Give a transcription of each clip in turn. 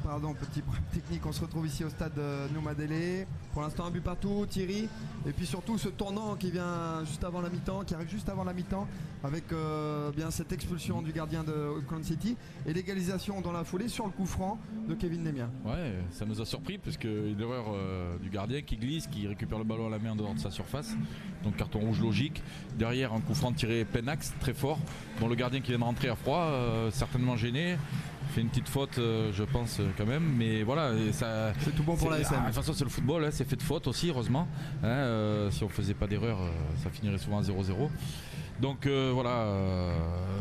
Pardon, petit problème technique. On se retrouve ici au stade Noumadélé. Pour l'instant, un but partout, Thierry. Et puis surtout ce tournant qui vient juste avant la mi-temps, qui arrive juste avant la mi-temps, avec bien cette expulsion du gardien de Auckland City et l'égalisation dans la foulée sur le coup franc de Kevin Nemia. Ouais, ça nous a surpris parce qu'une erreur du gardien qui glisse, qui récupère le ballon à la main en dehors de sa surface. Donc carton rouge logique. Derrière, un coup franc tiré plein axe, très fort. Bon, le gardien qui vient de rentrer à froid, certainement gêné. Fait une petite faute, je pense quand même, mais voilà, ça. C'est tout bon pour la SM. De toute façon, c'est le football, hein, c'est fait de faute aussi, heureusement. Hein, si on faisait pas d'erreur, ça finirait souvent à 0-0. Donc voilà,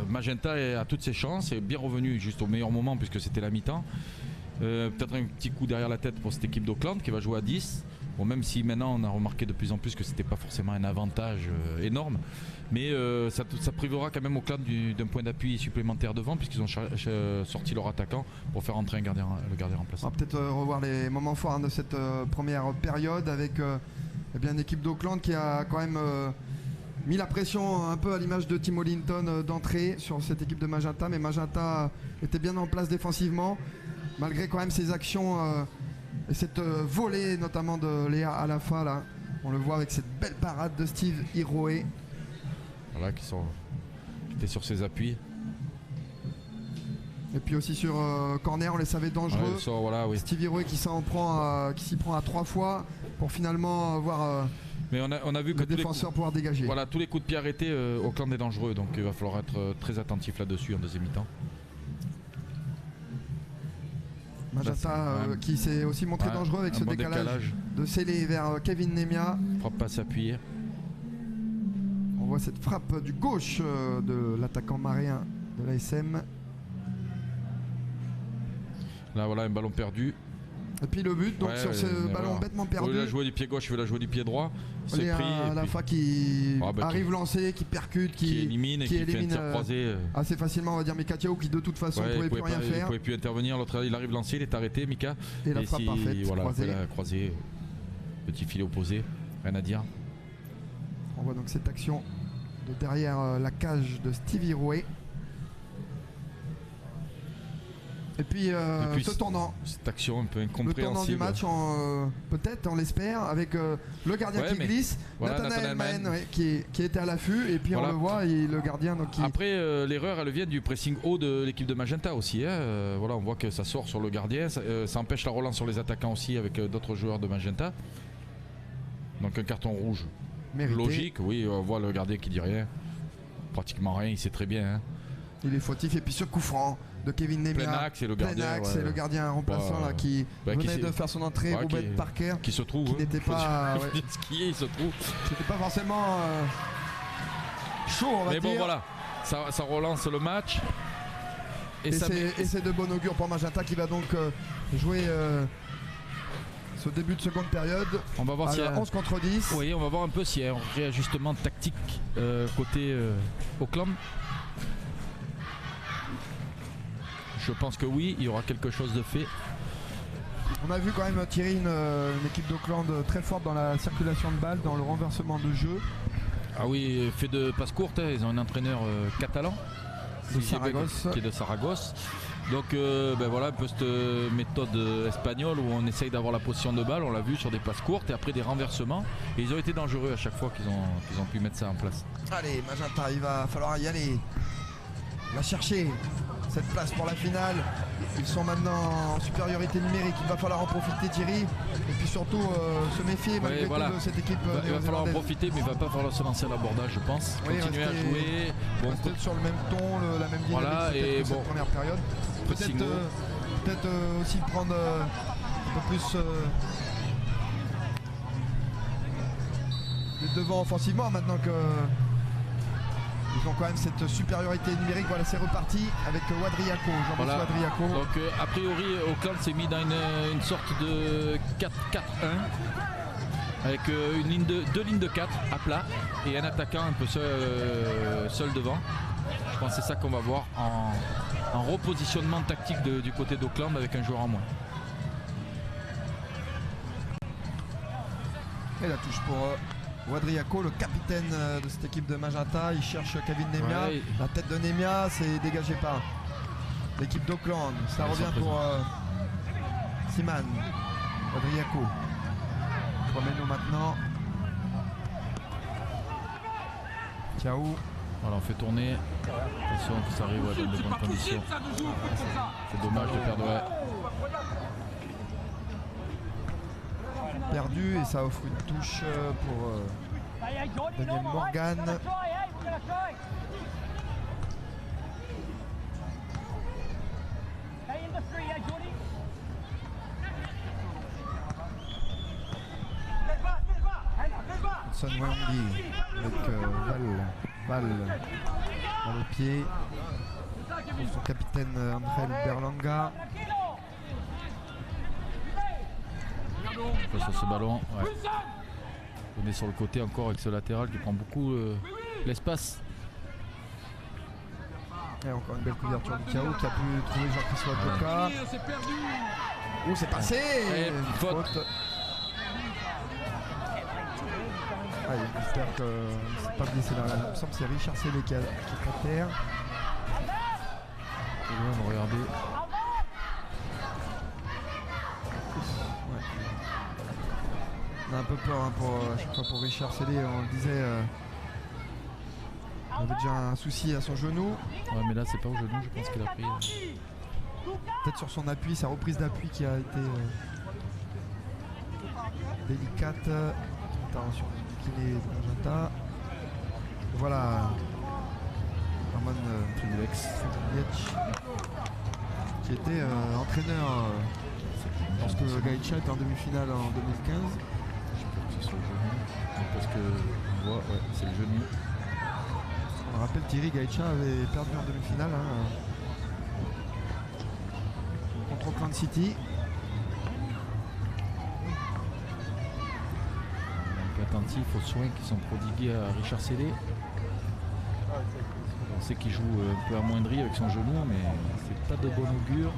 Magenta a toutes ses chances, est bien revenu juste au meilleur moment puisque c'était la mi-temps. Peut-être un petit coup derrière la tête pour cette équipe d'Auckland qui va jouer à 10. Bon, même si maintenant on a remarqué de plus en plus que c'était pas forcément un avantage énorme, mais ça privera quand même Auckland d'un point d'appui supplémentaire devant puisqu'ils ont sorti leur attaquant pour faire entrer le gardien remplaçant. On va peut-être revoir les moments forts de cette première période avec eh bien, une équipe d'Auckland qui a quand même mis la pression un peu à l'image de Timo Linton d'entrée sur cette équipe de Magenta, mais Magenta était bien en place défensivement malgré quand même ses actions et cette volée notamment de Léa Alafa là. On le voit avec cette belle parade de Steve Hiroe. Voilà, qui était sur ses appuis. Et puis aussi sur corner, on les savait dangereux. Ouais, voilà, oui. Steve Hiroe qui s'y prend à 3 fois pour finalement voir mais on a vu que le défenseur pouvoir dégager. Voilà, tous les coups de pied arrêtés, Auckland est dangereux, donc il va falloir être très attentif là-dessus en deuxième mi-temps. Magenta qui s'est aussi montré dangereux avec ce décalage de scellé vers Kevin Nemia. Frappe pas s'appuyer. On voit cette frappe du gauche de l'attaquant maréen de l'ASM. Là voilà un ballon perdu. Et puis le but, donc sur ce ballon bêtement perdu. Il a joué du pied gauche, il veut la jouer du pied droit. Il s'est pris. La fois qui arrive lancé, qui percute, qui élimine et qui fait un tir croisé. Assez facilement, on va dire Mika Tiao qui de toute façon ne pouvait plus rien faire. Il ne pouvait plus intervenir. L'autre, il arrive lancé, il est arrêté, Mika. Et la frappe parfaite. Voilà, croisé. Petit filet opposé, rien à dire. On voit donc cette action de derrière la cage de Steve Hiroe. Et puis ce tournant. Cette action un peu incompréhensible. Le tournant du match, peut-être, on l'espère, avec le gardien qui glisse, voilà, Nathanael Mahen qui était à l'affût, et puis voilà. On le voit, le gardien. Donc, Après, l'erreur, elle vient du pressing haut de l'équipe de Magenta aussi. Hein. Voilà, on voit que ça sort sur le gardien, ça empêche la relance sur les attaquants aussi avec d'autres joueurs de Magenta. Donc un carton rouge. Mérité. Logique, oui, on voit le gardien qui dit rien. Pratiquement rien, il sait très bien. Hein. Il est fautif, et puis ce coup franc de Kevin Nemia. Plein axe et le gardien. Et le gardien remplaçant là, qui venait de faire son entrée, Ruben Parker. Qui se trouve. Qui n'était pas. Il se trouve. C'était pas forcément chaud, on va dire. Mais bon, voilà, ça relance le match. Et c'est de bon augure pour Magenta qui va donc jouer ce début de seconde période. On va voir s'il y a 11 contre 10. Oui, on va voir un peu s'il y a un réajustement tactique côté Auckland. Je pense que oui, il y aura quelque chose de fait. On a vu quand même Thierry une équipe d'Auckland très forte dans la circulation de balles, dans le renversement de jeu. Ah oui, fait de passes courtes, hein. Ils ont un entraîneur catalan de Saragosse. Qui est de Saragosse. Donc voilà un peu cette méthode espagnole où on essaye d'avoir la position de balle, on l'a vu sur des passes courtes et après des renversements. Et ils ont été dangereux à chaque fois qu'ils ont pu mettre ça en place. Allez, Magenta, il va falloir y aller. Il va chercher cette place pour la finale. Ils sont maintenant en supériorité numérique. Il va falloir en profiter, Thierry. Et puis surtout se méfier malgré tout de cette équipe. Il va falloir en profiter, mais il ne va pas falloir se lancer à l'abordage, je pense. Continuer à jouer. Rester sur le même ton, la même dynamique que cette première période. Peut-être aussi prendre un peu plus les devants offensivement maintenant que ils ont quand même cette supériorité numérique. Voilà, c'est reparti avec Wadriako, Jean-Baptiste Wadriako. Donc a priori Auckland s'est mis dans une sorte de 4-4-1 avec deux lignes de 4 à plat et un attaquant un peu seul devant. Je pense que c'est ça qu'on va voir en repositionnement tactique du côté d'Auckland avec un joueur en moins. Et la touche pour Wadriako, le capitaine de cette équipe de Magenta. Il cherche Kevin Nemia. La tête de Nemia, c'est dégagé par l'équipe d'Auckland. Ça Ils revient sont pour Siman. Adriaco. Promène-nous maintenant. Ciao. Voilà, on fait tourner. Attention que ça arrive dans de bonnes conditions. C'est dommage de perdre. Ouais. Perdu et ça offre une touche pour Daniel Morgan. Son Wangi avec Val dans le pied. Pour son capitaine André Berlanga. Sur ce ballon, ouais. On est sur le côté encore avec ce latéral qui prend beaucoup l'espace. Et encore une belle couverture de Cao qui a pu trouver Jean-Christophe Boca. Oh, c'est passé. Et faute. J'espère que c'est pas blessé là. Il me semble que c'est Richard Célé qui est à terre. Et là, on va regarder. On a un peu peur à chaque fois pour Richard Célé, on le disait, il avait déjà un souci à son genou. Ouais, mais là c'est pas au genou, je pense qu'il a pris. Peut-être sur son appui, sa reprise d'appui qui a été délicate. Intervention du kiné de Magenta. Voilà. Ramon Tribulex qui était entraîneur lorsque Gaïcha était en demi-finale en 2015. Sur le genou, parce que on voit, ouais, c'est le genou. On rappelle Thierry Gaïcha avait perdu en demi-finale contre Auckland City. Donc, attentif aux soins qui sont prodigués à Richard Célé. On sait qu'il joue un peu amoindri avec son genou, mais c'est pas de bon augure.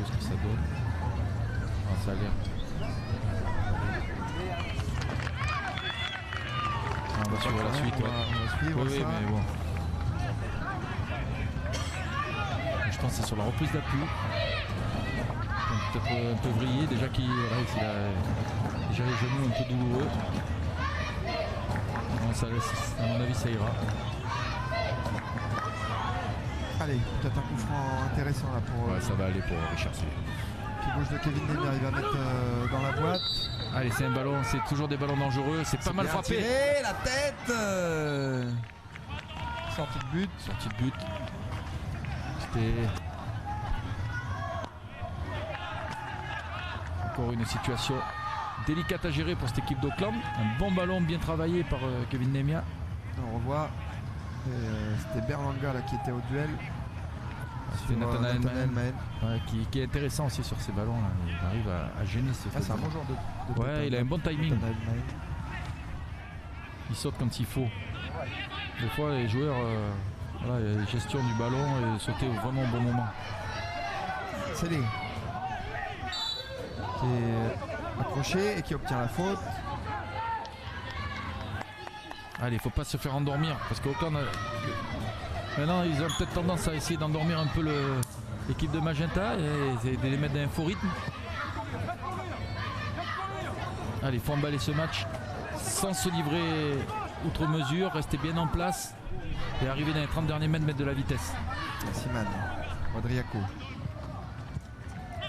Ce que ça donne. Ah, ça a l'air. On va suivre la suite. Ouais. On va suivre Oui, ça. mais bon. Je pense que c'est sur la reprise d'appui. Peut-être un peu vrillé, déjà qu'il a déjà les genoux un peu douloureux. Non, ça laisse, à mon avis, ça ira. Allez, peut-être un coup franc intéressant là pour. Ouais, ça va aller pour Richard Célé. Pied gauche de Kevin Demir, il va mettre dans la boîte. Allez, c'est un ballon, c'est toujours des ballons dangereux, c'est pas mal frappé. Tiré, la tête. Sortie de but. Sortie de but. C'était encore une situation délicate à gérer pour cette équipe d'Auckland. Un bon ballon bien travaillé par Kevin Nemia. On revoit. C'était Berlanga là, qui était au duel. C'était Nathanael Mahen. Ouais, qui est intéressant aussi sur ces ballons. Là. Il arrive à gêner ce C'est un bon joueur de ouais, il a un bon timing. Nathanael Mahen. Il saute quand il faut. Des fois, les joueurs, voilà, il y a la gestion du ballon et sauter vraiment au bon moment. C'est lui qui est accroché et qui obtient la faute. Allez, il faut pas se faire endormir parce qu'Auckland maintenant ils ont peut-être tendance à essayer d'endormir un peu l'équipe de Magenta et de les mettre dans un faux rythme. Allez, il faut emballer ce match sans se livrer outre mesure, rester bien en place et arriver dans les 30 derniers mètres, mettre de la vitesse. Siman, Adriaco.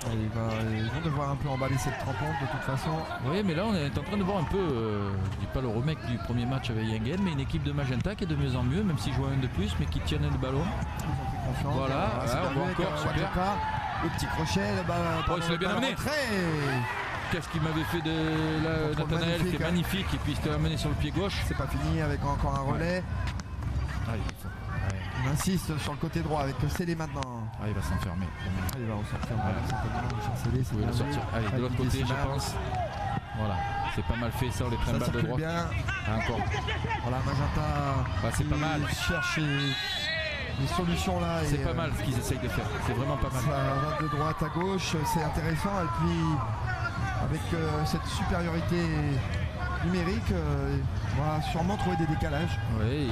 Ils vont devoir un peu emballer cette rencontre de toute façon. Oui, mais là on est en train de voir un peu, je dis pas le remake du premier match avec Yengen, mais une équipe de Magenta qui est de mieux en mieux, même s'ils jouent un de plus, mais qui tiennent le ballon. Ils ont pris confiance. Voilà, on voit encore, super. Wakapa, le petit crochet, il se l'est bien amené. Qu'est-ce qu'il m'avait fait de là, Nathanael, qui est magnifique, et puis il s'était amené sur le pied gauche. C'est pas fini avec encore un relais. Allez, On insiste sur le côté droit avec Célé maintenant. Ah, il va s'enfermer. Il va ressortir Célé. Vous pouvez le sortir. Allez, de l'autre côté, je pense. Voilà, c'est pas mal fait ça, on les trimballe de droite. Bien. Ah, encore. Voilà, Magenta. Bah, c'est pas mal. Cherche les solutions là. C'est pas mal ce qu'ils essayent de faire. C'est vraiment pas mal. Ça va de droite à gauche, c'est intéressant. Et puis avec cette supériorité numérique, on va sûrement trouver des décalages. Oui,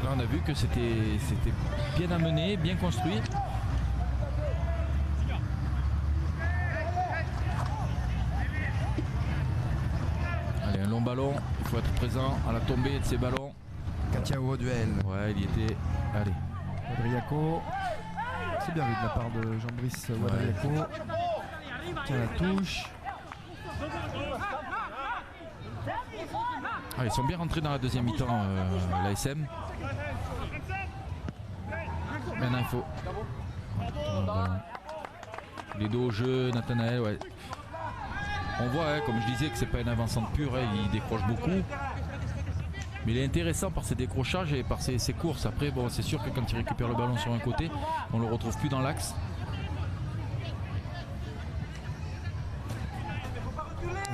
là on a vu que c'était bien amené, bien construit. Allez, un long ballon, il faut être présent à la tombée de ces ballons. Katiao au duel. Ouais, il y était. Allez. Wadriako. C'est bien vu de la part de Jean-Brice Wadriako. Tiens la touche. Ah, ils sont bien rentrés dans la deuxième mi-temps, l'ASM. Maintenant il faut. Les dos au jeu, Nathanaël, ouais. On voit, hein, comme je disais, que c'est pas une avançante pure, hein, il décroche beaucoup. Mais il est intéressant par ses décrochages et par ses courses. Après, bon, c'est sûr que quand il récupère le ballon sur un côté, on le retrouve plus dans l'axe.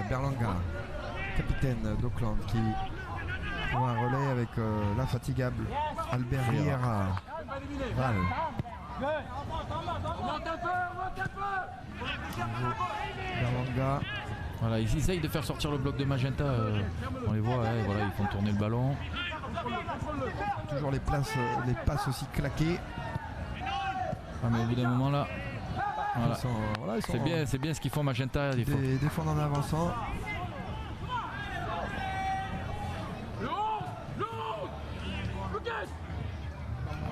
Berlanga, capitaine d'Auckland, qui prend un relais avec l'infatigable Albert Riera. Val. Berlanga. Voilà, ils essayent de faire sortir le bloc de Magenta. On les voit, ouais, voilà, ils font tourner le ballon. Toujours les passes aussi claquées. Ah, mais au bout d'un moment là, voilà. Ils sont c'est bien ce qu'ils font Magenta. Défendre en avançant.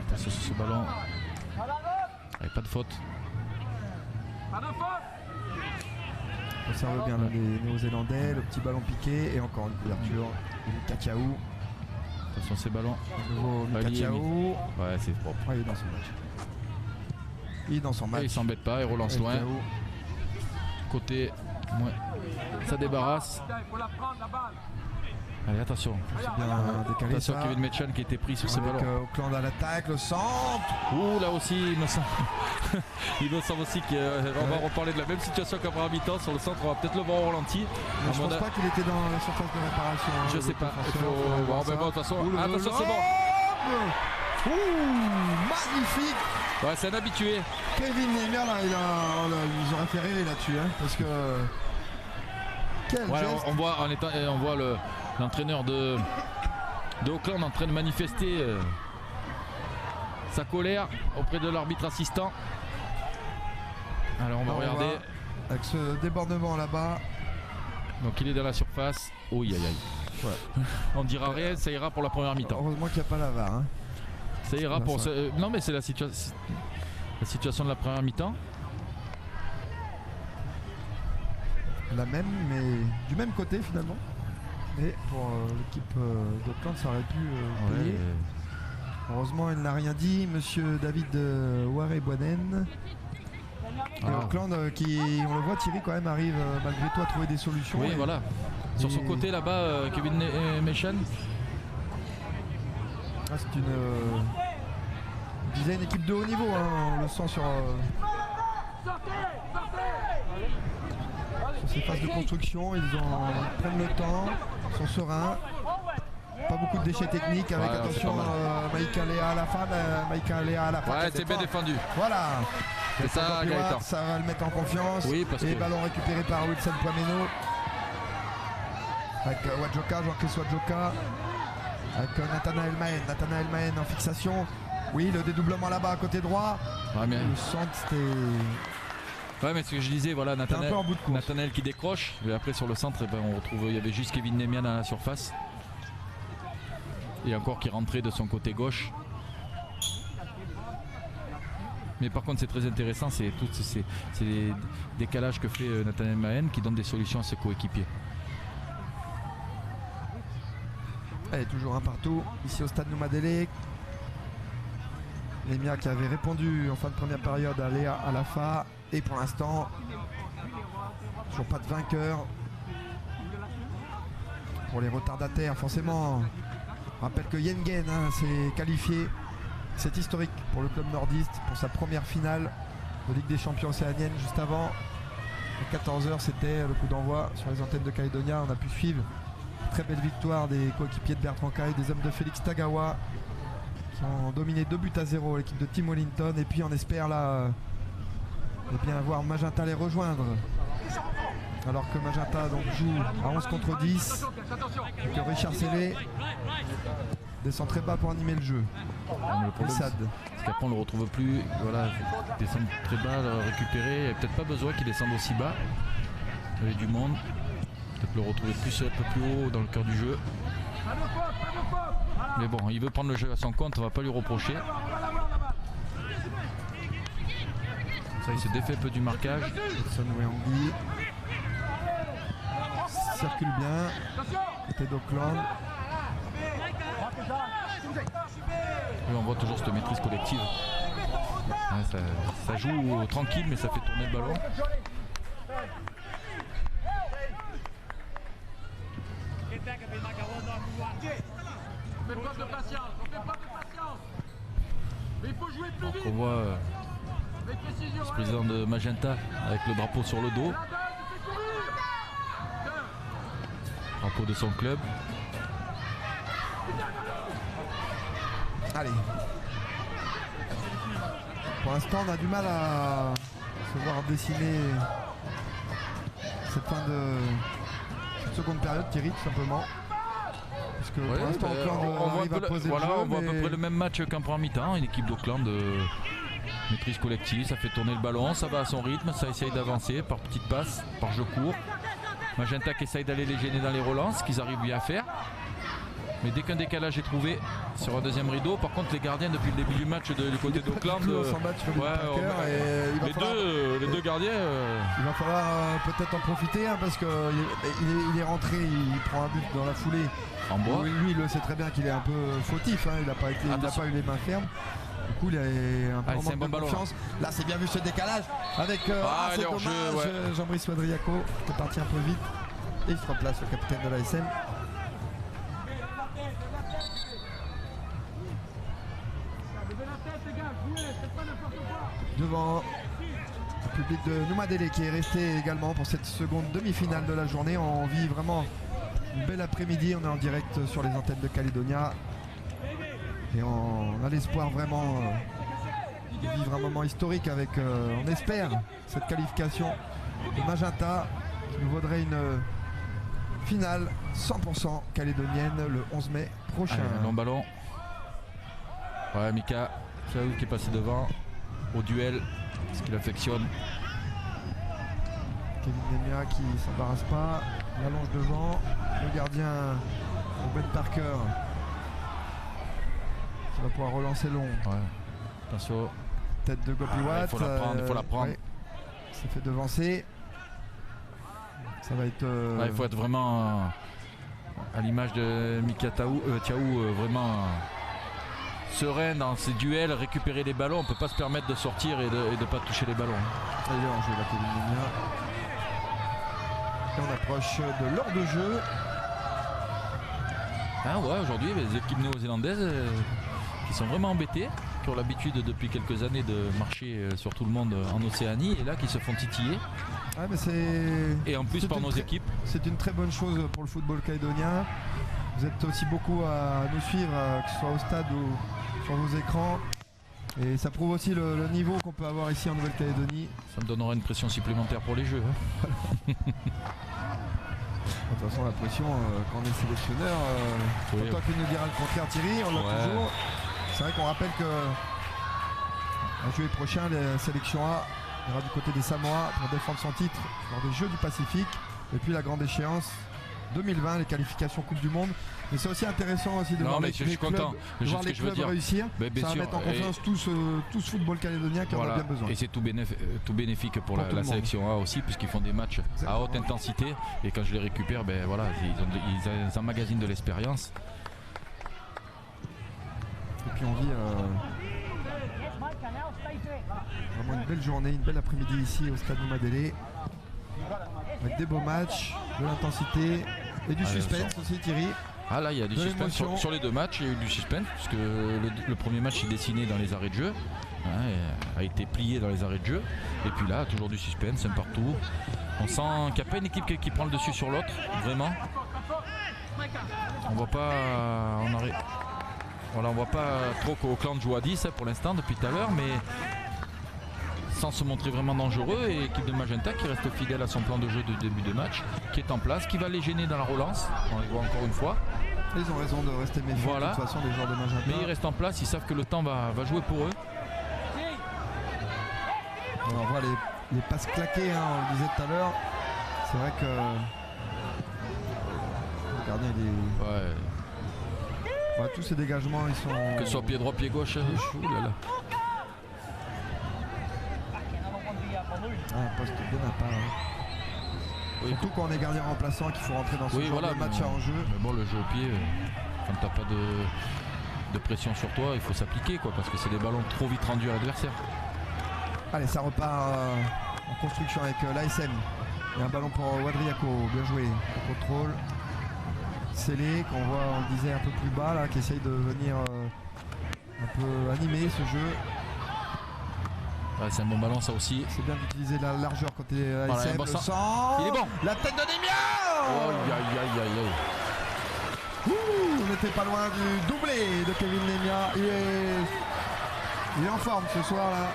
Attention sur ce ballon. Allez, pas de faute. On observe bien là, les Néo-Zélandais, le petit ballon piqué et encore une couverture. Katiao. Attention ces ballons. De nouveau Katiao. Ouais, c'est propre. Ouais, il est dans son match. Il est dans son match. Et il s'embête pas, il relance loin. Côté. Ouais. Ça débarrasse. Allez, attention. Bien décalé, attention ça. Kevin Metchan qui était pris sur ce ballon. Auckland à l'attaque, le centre. Ouh, là aussi, il me semble, il me semble aussi qu'on va reparler de la même situation qu'après la mi-temps. Sur le centre, on va peut-être le voir au ralenti. Mais je pense pas qu'il était dans la surface de réparation. Je sais pas. Il faut voir. Mais bon, de toute façon, attention, c'est bon. Ouh, magnifique. Ouais, c'est un habitué. Kevin Neymar, là, ils auraient fait rêver là-dessus. Hein, parce que. Quel geste. On voit l'entraîneur de Auckland en train de manifester sa colère auprès de l'arbitre assistant. Alors on va regarder. Avec ce débordement là-bas. Donc il est dans la surface. Oh aïe aïe. Ouais. On dira rien, ça ira pour la première mi-temps. Heureusement qu'il n'y a pas la VAR. Hein. Ça ira pour. Non mais c'est la situation de la première mi-temps. La même, mais du même côté finalement. Et pour l'équipe d'Auckland, ça aurait pu payer. Ouais. Heureusement, il n'a rien dit, monsieur David Waré-Boinen. Et Auckland, qui, on le voit, Thierry, quand même, arrive malgré tout à trouver des solutions. Oui, voilà. Sur son côté là-bas, Kevin Metchan. Ah, c'est une équipe de haut niveau, hein, on le sent sur ces phases de construction. Ils prennent le temps, sont sereins. Pas beaucoup de déchets techniques avec attention Maïka Léa à la fin. Ouais, c'est bien défendu. Voilà. C'est ça, Gaëtan. Ça va le mettre en confiance. Oui, parce et que... ballon récupéré par Wilson Poimeno. Avec Wadjoka, Jean-Chris Wadjoka. Avec Nathanaël Mahen en fixation. Oui, le dédoublement là-bas à côté droit. Ouais, mais... Le centre, c'était... Ouais, mais ce que je disais, voilà, Nathanaël qui décroche. Et après sur le centre, eh ben, on retrouve, il y avait juste Kevin Nemian à la surface. Et encore qui rentrait de son côté gauche. Mais par contre, c'est très intéressant, c'est les décalages que fait Nathanaël Mahen qui donne des solutions à ses coéquipiers. Allez, toujours un partout ici au stade Noumadélé. Lemia qui avait répondu en fin de première période à Léa Alafa. Et pour l'instant, toujours pas de vainqueur. Pour les retardataires, forcément, on rappelle que Yengen s'est qualifié. C'est historique pour le club nordiste pour sa première finale de Ligue des Champions océanienne. Juste avant, à 14h, c'était le coup d'envoi sur les antennes de Calédonia. On a pu suivre une très belle victoire des coéquipiers de Bertrand Caille, des hommes de Félix Tagawa, qui ont dominé 2-0 l'équipe de Tim Wellington. Et puis on espère là voir Magenta les rejoindre alors que Magenta donc, joue à 11 contre 10, et que Richard Sellé descend très bas pour animer le jeu. Le problème, c'est qu'après on le retrouve plus. Voilà, il descend très bas, récupérer. Il n'y a peut-être pas besoin qu'il descende aussi bas. Il y avait du monde. Peut-être le retrouver un peu plus haut dans le cœur du jeu. Mais bon, il veut prendre le jeu à son compte, on va pas lui reprocher. Ça, il se défait un peu du marquage. Son Weangui circule bien. Côté d'Auckland. Et on voit toujours cette maîtrise collective. Ouais, ça joue tranquille, mais ça fait tourner le ballon. Donc on voit ce président de Magenta avec le drapeau sur le dos. Drapeau de son club. Allez. Pour l'instant, on a du mal à se voir dessiner cette fin de cette seconde période, Thierry, tout simplement. Parce que pour l'instant, Auckland arrive à poser le jeu. On voit à peu près le même match qu'en première mi-temps. Une équipe d'Auckland maîtrise collective, ça fait tourner le ballon, ça va à son rythme, ça essaye d'avancer par petites passes, par jeu court. Magenta qui essaye d'aller les gêner dans les relances, ce qu'ils arrivent bien à faire. Mais dès qu'un décalage est trouvé sur un deuxième rideau, par contre les gardiens depuis le début du match du côté d'Auckland, les deux gardiens. Il va falloir peut-être en profiter parce qu'il est rentré, il prend un but dans la foulée. En bois. Lui il le sait très bien qu'il est un peu fautif, il n'a pas eu les mains fermes. Du coup, il a un peu manque de confiance. Là, c'est bien vu ce décalage avec c'est dommage. Jean-Brice Wadriaco qui est parti un peu vite et il se remplace le capitaine de l'ASM. Devant le public de Noumadélé qui est resté également pour cette seconde demi-finale de la journée. On vit vraiment une belle après-midi. On est en direct sur les antennes de Calédonia. Et on a l'espoir vraiment de vivre un moment historique avec, on espère, cette qualification de Magenta qui nous vaudrait une finale 100% calédonienne le 11 mai prochain. Allez, long ballon. Ouais, Mika Taou qui est passé devant au duel, ce qu'il affectionne. Kevin Nemia qui ne s'embarrasse pas, l'allonge devant, le gardien Ben Parker. Il va pouvoir relancer long. Ouais. Attention. Tête de Gopiwat. Il faut la prendre. Ouais. Ça fait devancer. Ça va être. Il faut être vraiment à l'image de Mika Taou, vraiment serein dans ses duels, récupérer les ballons. On ne peut pas se permettre de sortir et de ne pas toucher les ballons. D'ailleurs, on joue la Kevin Nemia. Et on approche de l'heure de jeu. Ah ouais, aujourd'hui, les équipes néo-zélandaises qui sont vraiment embêtées, qui ont l'habitude depuis quelques années de marcher sur tout le monde en Océanie et là qui se font titiller. Ouais, mais et en plus par nos équipes. C'est une très bonne chose pour le football calédonien. Vous êtes aussi beaucoup à nous suivre, que ce soit au stade ou sur vos écrans. Et ça prouve aussi le niveau qu'on peut avoir ici en Nouvelle-Calédonie. Ça me donnera une pression supplémentaire pour les jeux. De toute façon, la pression, quand on est sélectionneur, toi qui nous dira le contraire, Thierry, on l'a toujours. C'est vrai qu'on rappelle que en juillet prochain, la sélection A ira du côté des Samoa pour défendre son titre lors des Jeux du Pacifique. Et puis la grande échéance 2020, les qualifications Coupe du Monde. Mais c'est aussi intéressant aussi de voir les clubs réussir. Ça va mettre en confiance tout ce football calédonien qui en a bien besoin. Et c'est tout bénéfique pour la sélection A aussi, puisqu'ils font des matchs à haute intensité. Et quand je les récupère, ils emmagasinent de l'expérience. Et puis on vit vraiment une belle journée, une belle après-midi ici au stade Noumadélé. Avec des beaux matchs, de l'intensité et du suspense aussi, Thierry. Ah là il y a du suspense sur les deux matchs, il y a eu du suspense puisque le premier match est dessiné dans les arrêts de jeu, a été plié dans les arrêts de jeu, et puis là toujours du suspense un partout. On sent qu'il n'y a pas une équipe qui prend le dessus sur l'autre, vraiment. On voit pas, on voit pas trop qu'Auckland joue à 10 pour l'instant depuis tout à l'heure, mais sans se montrer vraiment dangereux, et l'équipe de Magenta qui reste fidèle à son plan de jeu de début de match, qui est en place, qui va les gêner dans la relance, on les voit encore une fois. Ils ont raison de rester méfiants de toute façon, les joueurs de Magenta. Mais ils restent en place, ils savent que le temps va jouer pour eux. On voit les passes claquées, hein, on le disait tout à l'heure. C'est vrai que le gardien il est... tous ces dégagements ils sont... Que ce soit pied droit, pied gauche. Ouh là là. Un poste bien à part. Hein. Oui. Surtout quand on est gardien remplaçant qu'il faut rentrer dans ce genre de match en jeu. Mais bon, le jeu au pied, quand t'as pas de pression sur toi, il faut s'appliquer quoi, parce que c'est des ballons trop vite rendus à l'adversaire. Allez, ça repart en construction avec l'ASM. Il y a un ballon pour Wadriako, bien joué. Le contrôle. Scellé, qu'on voit, on le disait, un peu plus bas, là, qui essaye de venir un peu animer ce jeu. Ouais, c'est un bon ballon ça aussi. C'est bien d'utiliser la largeur côté ASM. Voilà, le centre. Il est bon. La tête de Nemia. Oh, aïe. On n'était pas loin du doublé de Kevin Nemia. Il est en forme ce soir là.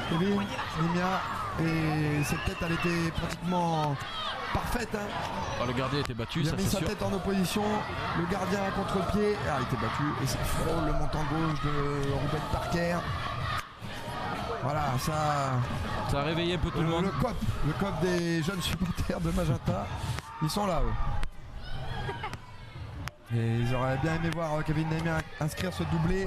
Kevin Nemia. Et cette tête elle était pratiquement parfaite. Hein. Le gardien était battu. Il a mis sa tête en opposition. Le gardien à contre-pied. Il était battu. Et ça frôle le montant gauche de Ruben Parker. Voilà, ça a réveillé un peu tout le monde. Le COP des jeunes supporters de Magenta, ils sont là eux. Et ils auraient bien aimé voir Kevin Nemia inscrire ce doublé.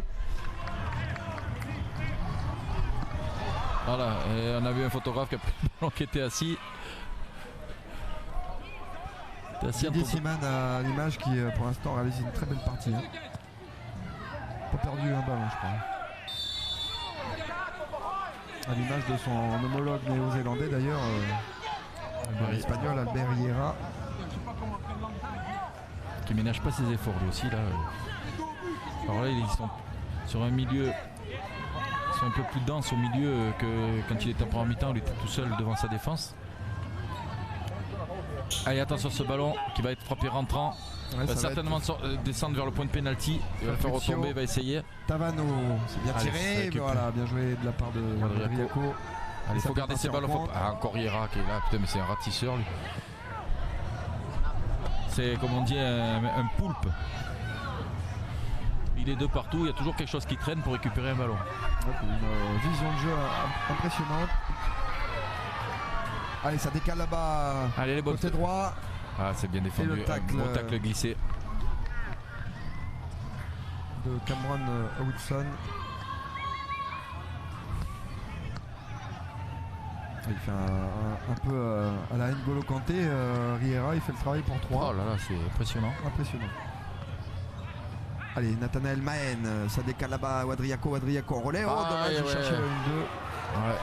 Voilà, et on a vu un photographe qui était assis. Didier Siman à l'image qui pour l'instant réalise une très belle partie. Hein. Pas perdu un ballon je crois. À l'image de son homologue néo-zélandais d'ailleurs, espagnol Albert Riera. Qui ménage pas ses efforts lui aussi là. Alors là ils sont sur un milieu, ils sont un peu plus denses au milieu que quand il était en première mi-temps, il était tout seul devant sa défense. Allez, attention ce ballon qui va être frappé rentrant. Ouais, va certainement descendre vers le point de pénalty. Il va le faire retomber, il va essayer. Tavano, c'est bien tiré. Voilà, bien joué de la part de Wadriako. Il faut garder ses ballons. Encore Riera qui est là. Putain, mais c'est un ratisseur lui. C'est comme on dit un poulpe. Il est de partout, il y a toujours quelque chose qui traîne pour récupérer un ballon. Une vision de jeu impressionnante. Allez, ça décale là-bas. Allez, les côté droit. Ah, c'est bien défendu. Le tacle, un bon tacle glissé. De Cameron Woodson. Il fait un peu à la N'Golo Kanté. Riera, il fait le travail pour 3. Oh là là, c'est impressionnant. Impressionnant. Allez, Nathanaël Mahen, ça décale là-bas. Wadriako en relais. Oh, dommage, il cherchait le 1-2. Ouais.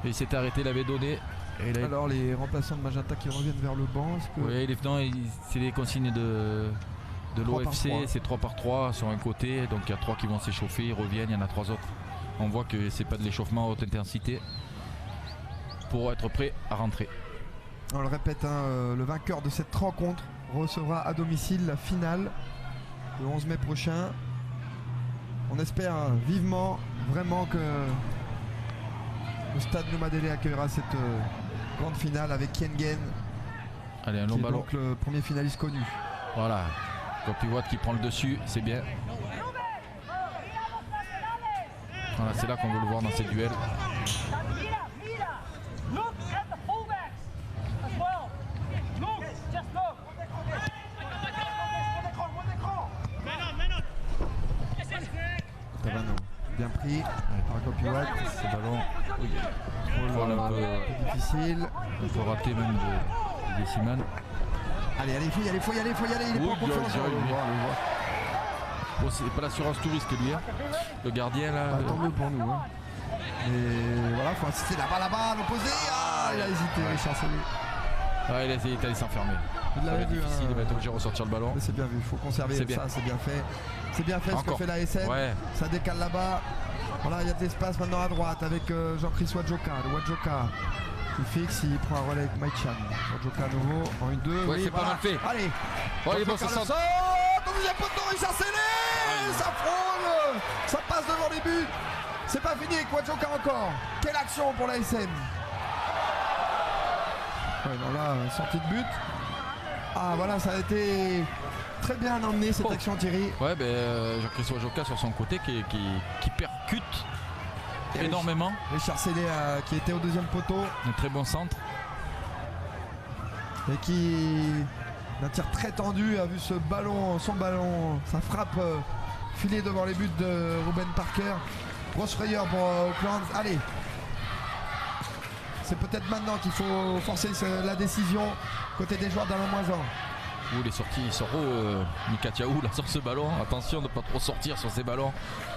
Et il s'est arrêté, il avait donné. Et là, alors les remplaçants de Magenta qui reviennent vers le banc. Oui, c'est les consignes de l'OFC, c'est 3 par 3 sur un côté, donc il y a 3 qui vont s'échauffer, ils reviennent, il y en a 3 autres. On voit que c'est pas de l'échauffement à haute intensité pour être prêt à rentrer. On le répète, hein, le vainqueur de cette rencontre recevra à domicile la finale le 11 mai prochain. On espère vivement, vraiment que le stade Noumadélé accueillera cette grande finale avec Kiengen. Allez, un long ballon. Donc le premier finaliste connu. Voilà, Kopi Watt qui prend le dessus, c'est bien. Voilà, c'est là qu'on veut le voir dans ces duels. Tavano, bien pris par Kopi Watt. Ce ballon, un peu difficile. Il faut rater même de Siman. Allez, il faut y aller, il est pas en confiance. Bon, c'est pas l'assurance tout risque lui, hein. Le gardien là. Tant mieux pour nous. Hein. Mais voilà, il faut insister là-bas, l'opposé. Ah, il a hésité, Richard Sellé. Ah, il a essayé d'aller s'enfermer. Il l'avait vu. Difficile, il va être obligé de ressortir le ballon. Mais c'est bien vu, il faut conserver ça, c'est bien fait. C'est bien fait ce que fait la SM. Ouais. Ça décale là-bas. Voilà, il y a de l'espace maintenant à droite avec Jean-Chris Wadjoka. Le Wadjoka qui fixe, il prend un relais avec Maïchan. Wadjoka à nouveau en 1-2. Ouais, c'est pas mal fait. Allez, il est bon, ça sort. Deuxième poteau, Richard Sellé. Ça frôle. Ça passe devant les buts. C'est pas fini avec Wadjoka encore. Quelle action pour la SM. Ouais, non, là, sortie de but. Ah voilà, ça a été très bien emmené cette action, Thierry. Ouais, Jean-Christophe Wadjoka sur son côté qui percute énormément. Richard Sellé qui était au deuxième poteau. Un très bon centre. Et qui, d'un tir très tendu, a vu son ballon, sa frappe filer devant les buts de Ruben Parker. Grosse frayeur pour Auckland. Allez, c'est peut-être maintenant qu'il faut forcer la décision côté des joueurs d'Alain Moisan. Il est sorti, il sort Mikatiaou là sur ce ballon. Attention de ne pas trop sortir sur ces ballons.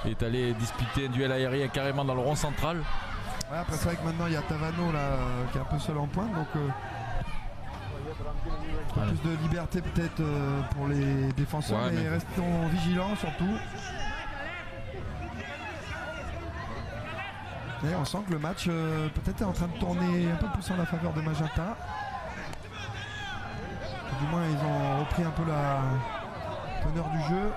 Il est allé disputer un duel aérien carrément dans le rond central. Ouais, après c'est vrai que maintenant il y a Tavano là qui est un peu seul en pointe, donc plus de liberté peut-être pour les défenseurs, ouais, mais restons vigilants surtout. Et on sent que le match peut-être est en train de tourner un peu plus en la faveur de Magenta. Du moins ils ont repris un peu la teneur du jeu.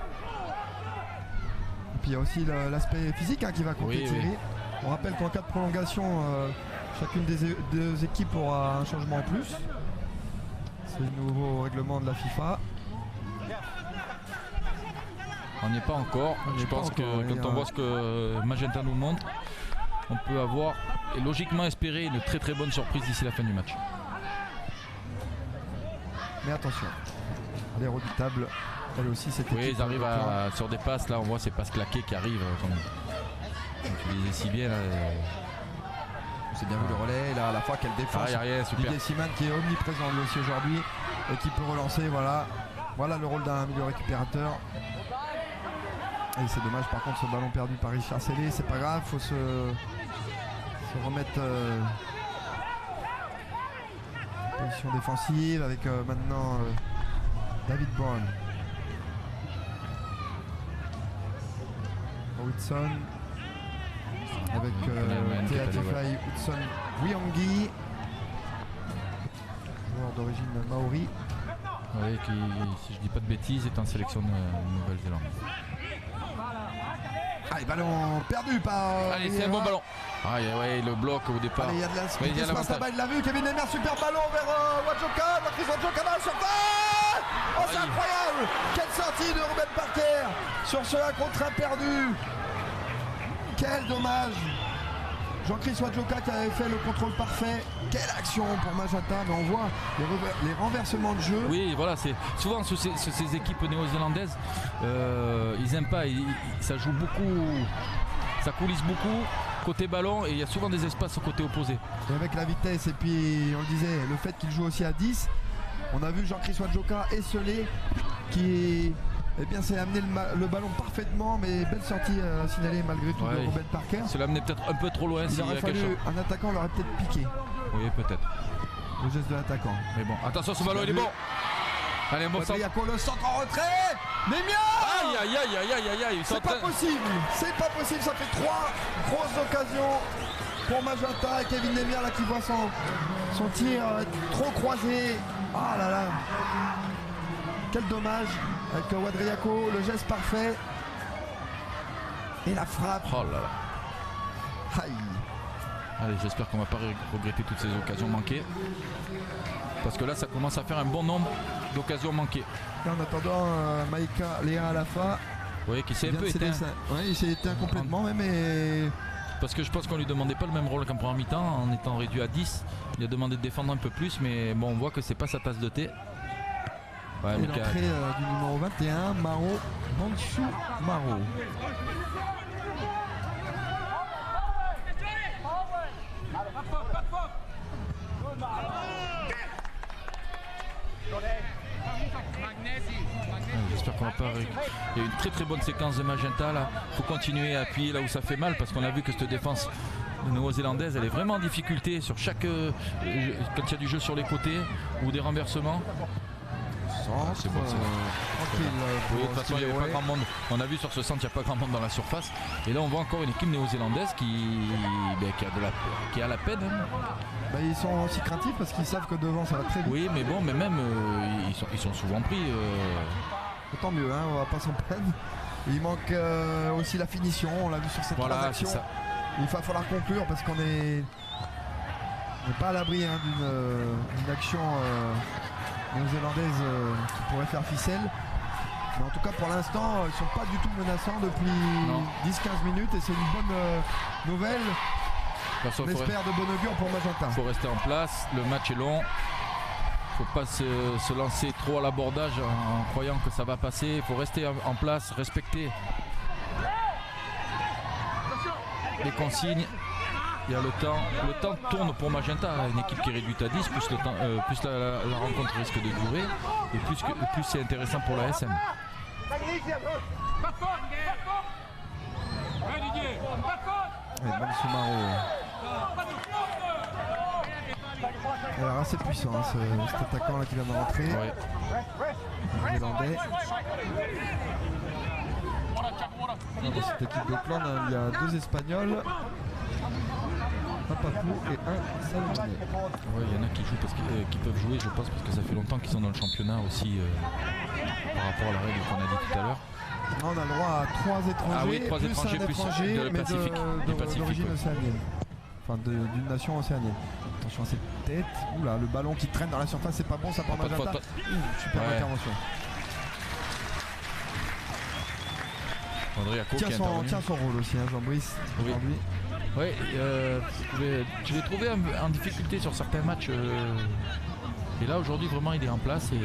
Et puis il y a aussi l'aspect physique qui va compter, Thierry. Oui. On rappelle qu'en cas de prolongation, chacune des deux équipes aura un changement en plus. C'est le nouveau règlement de la FIFA. On n'y est pas encore. Je pense que quand on voit ce que Magenta nous montre, on peut avoir et logiquement espérer une très très bonne surprise d'ici la fin du match. Mais attention, elle est redoutable. Elle aussi, cette équipe. Oui, ils arrivent sur des passes. Là, on voit ces passes claquées qui arrivent. Comme tu disais si bien. Là, c'est bien vu le relais. Là, à la fois qu'elle défend. Didier Siman qui est omniprésent lui aussi aujourd'hui et qui peut relancer. Voilà le rôle d'un milieu récupérateur. Et c'est dommage par contre ce ballon perdu par Richard Sellé. C'est pas grave, faut se remettre en position défensive avec maintenant David Brown. Whitson avec Teatifai Hudson Wiangi, joueur d'origine maori. Oui, qui, si je dis pas de bêtises, est en sélection de Nouvelle-Zélande. Allez, ballon perdu par. Allez, c'est un bon ballon. Ah, ouais, le bloc au départ. Allez, il y a de la speed là-bas, il l'a vu. Kevin Nemer, super ballon vers Wadjoka. Chris Wadjoka dans la surface. Oh, c'est incroyable. Quelle sortie de Ruben Parker sur ce 1 contre 1 perdu. Quel dommage. Jean-Chris Wadjoka qui avait fait le contrôle parfait. Quelle action pour Magenta, mais on voit les renversements de jeu. Oui, voilà, c'est souvent sur ces équipes néo-zélandaises, ils n'aiment pas, ça joue beaucoup, ça coulisse beaucoup côté ballon et il y a souvent des espaces au côté opposé. Et avec la vitesse et puis on le disait, le fait qu'il joue aussi à 10, on a vu Jean-Chris Wadjoka esselé qui s'est amené le ballon parfaitement, mais belle sortie signalée malgré tout de Ruben Parker. Ça l'a amené peut-être un peu trop loin. Il aurait fallu un attaquant l'aurait peut-être piqué. Oui, peut-être. Le geste de l'attaquant. Mais bon, attention, ce ballon il est bon. Allez, un bon centre. Le centre en retrait. Nemia. Aïe. C'est pas possible, ça fait 3 grosses occasions pour Magenta et Kevin Nemia là qui voit son tir trop croisé. Ah là là. Quel dommage avec Wadriako, le geste parfait et la frappe. Oh là là. Aïe. Allez, j'espère qu'on va pas regretter toutes ces occasions manquées. Parce que là, ça commence à faire un bon nombre d'occasions manquées. Et en attendant, Maïka Léa à la fin. Oui, qui s'est un peu éteint. Oui, il s'est éteint complètement, mais. Parce que je pense qu'on lui demandait pas le même rôle qu'en première mi-temps. En étant réduit à 10, il a demandé de défendre un peu plus, mais bon, on voit que c'est pas sa tasse de thé. Ouais, et l'entrée du numéro 21, Maro Mansou Maro. J'espère qu'on va pas. Il y a une très bonne séquence de Magenta là. Il faut continuer à appuyer là où ça fait mal parce qu'on a vu que cette défense néo-zélandaise elle est vraiment en difficulté sur chaque. Quand il y a du jeu sur les côtés ou des renversements. C'est bon, tranquille. Oui, de toute façon, il n'y avait pas grand monde. On a vu sur ce centre, il n'y a pas grand monde dans la surface. Et là, on voit encore une équipe néo-zélandaise qui a la peine. Hein. Ils sont aussi craintifs parce qu'ils savent que devant, ça va très vite. Oui, mais bon, mais même ils sont souvent pris. Tant mieux, hein, on va pas s'en plaindre. Il manque aussi la finition. On l'a vu sur cette transaction. Il va falloir conclure parce qu'on n'est pas à l'abri hein, d'une action néo-zélandaise qui pourrait faire ficelle. Mais en tout cas pour l'instant ils ne sont pas du tout menaçants depuis 10-15 minutes et c'est une bonne nouvelle. On espère de bon augure pour Magenta. Il faut rester en place, le match est long. Il ne faut pas se lancer trop à l'abordage en croyant que ça va passer. Il faut rester en place, respecter les consignes. Il y a le temps tourne pour Magenta, une équipe qui est réduite à 10, plus la rencontre risque de durer et plus c'est intéressant pour la SM. Alors assez puissant hein, cet attaquant là qui vient de rentrer. Ouais. Néerlandais. Dans cette équipe d'Auckland, il y a 2 Espagnols, un Papou et un Salomé. Ouais, il y en a qui jouent qui peuvent jouer, je pense, parce que ça fait longtemps qu'ils sont dans le championnat aussi par rapport à la règle qu'on a dit tout à l'heure. On a le droit à 3 étrangers, ah oui, 3 plus étrangers, un étranger, de Pacifique, d'origine océanienne. Enfin d'une nation océanienne. Attention à cette tête. Oula, le ballon qui traîne dans la surface, c'est pas bon, ça part Magenta. Super intervention. Tient son rôle aussi, hein, Jean-Brice. Oui. Ouais, je l'ai trouvé en difficulté sur certains matchs. Et là aujourd'hui vraiment il est en place et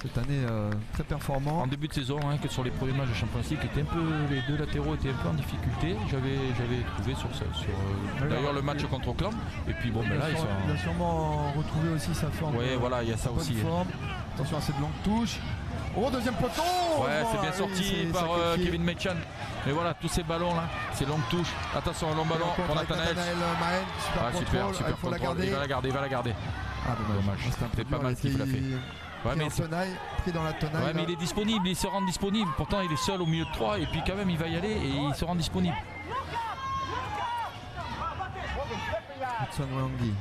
cette année très performant. En début de saison, hein, que sur les premiers matchs de Champions League, les 2 latéraux étaient un peu en difficulté. J'avais trouvé sur d'ailleurs le match contre Auckland. Et puis bon, là il a sûrement retrouvé aussi sa forme. Ouais, voilà, il y a ça aussi. Attention à cette longue touche. Oh, deuxième poteau. Ouais, c'est bien sorti par Kevin Maitchan. Mais voilà, tous ces ballons là, ces longues touches. Attention, un long ballon pour Nathanaël. Super contrôle. Il va la garder. Ah, dommage. C'était pas mal ce qu'il a fait. Ouais, mais pris dans la tenaille. Ouais, mais il est disponible, il se rend disponible. Pourtant, il est seul au milieu de 3 et puis quand même, il va y aller et il se rend disponible. Hudson Wangi.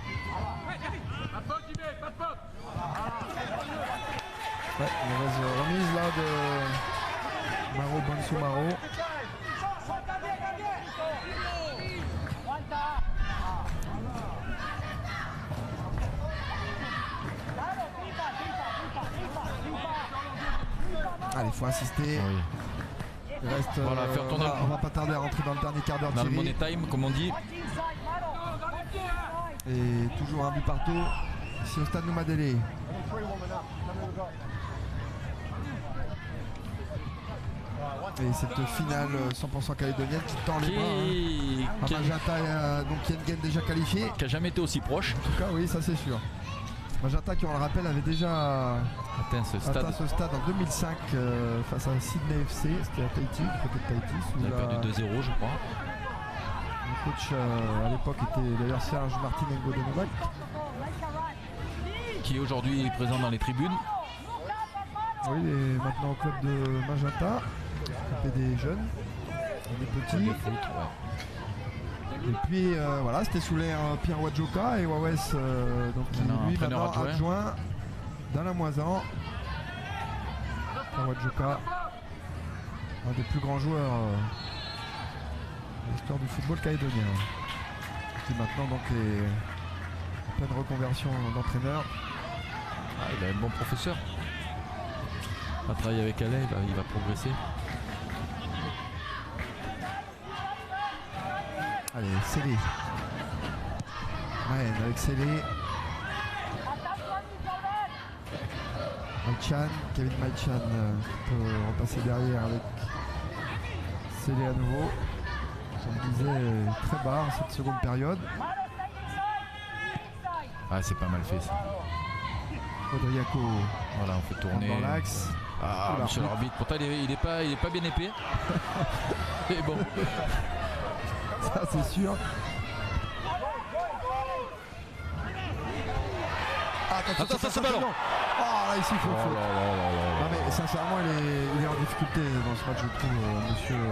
Ouais, mauvaise remise là de Maro Bonsoumaro. Allez, il faut insister. Oui. Il reste, voilà, faire tourner on va pas tarder à rentrer dans le dernier quart d'heure. Dans le money time, comme on dit. Et toujours un but partout ici au stade Noumadélé. Et cette finale 100% calédonienne qui tend les bras. Magenta, donc Yengen déjà qualifié. Qui n'a jamais été aussi proche. En tout cas, oui, ça c'est sûr. Magenta, qui on le rappelle, avait déjà atteint ce stade en 2005 face à Sydney FC. C'était à Tahiti, côté de Tahiti. Il a perdu 2-0, je crois. Le coach à l'époque était d'ailleurs Serge Martinengo de Novak. Qui est aujourd'hui présent dans les tribunes. Oui, il est maintenant au club de Magenta. Occupé des jeunes, des petits. Et puis voilà, c'était sous l'air Pierre Wadjoka et Wawes donc qui lui maintenant adjoint dans la Moisan. Pierre Wadjoka, un des plus grands joueurs de l'histoire du football calédonien, qui maintenant donc est en pleine reconversion d'entraîneur. Ah, il a un bon professeur. À travailler avec Alain, il va progresser. Allez, Célé. Ouais, avec Célé. Maitchan, Kevin Maitchan peut repasser derrière avec Célé à nouveau. On disait très bas en cette seconde période. Ah, c'est pas mal fait ça. Rodriaco. Voilà, on fait tourner. Dans l'axe. Ah, monsieur l'arbitre. Pourtant, il est pas bien épais. Mais bon. Ça, c'est sûr. Attention, ce ballon. Oh, là, ici, il faut. Non, mais sincèrement, il est en difficulté dans ce match, je trouve, monsieur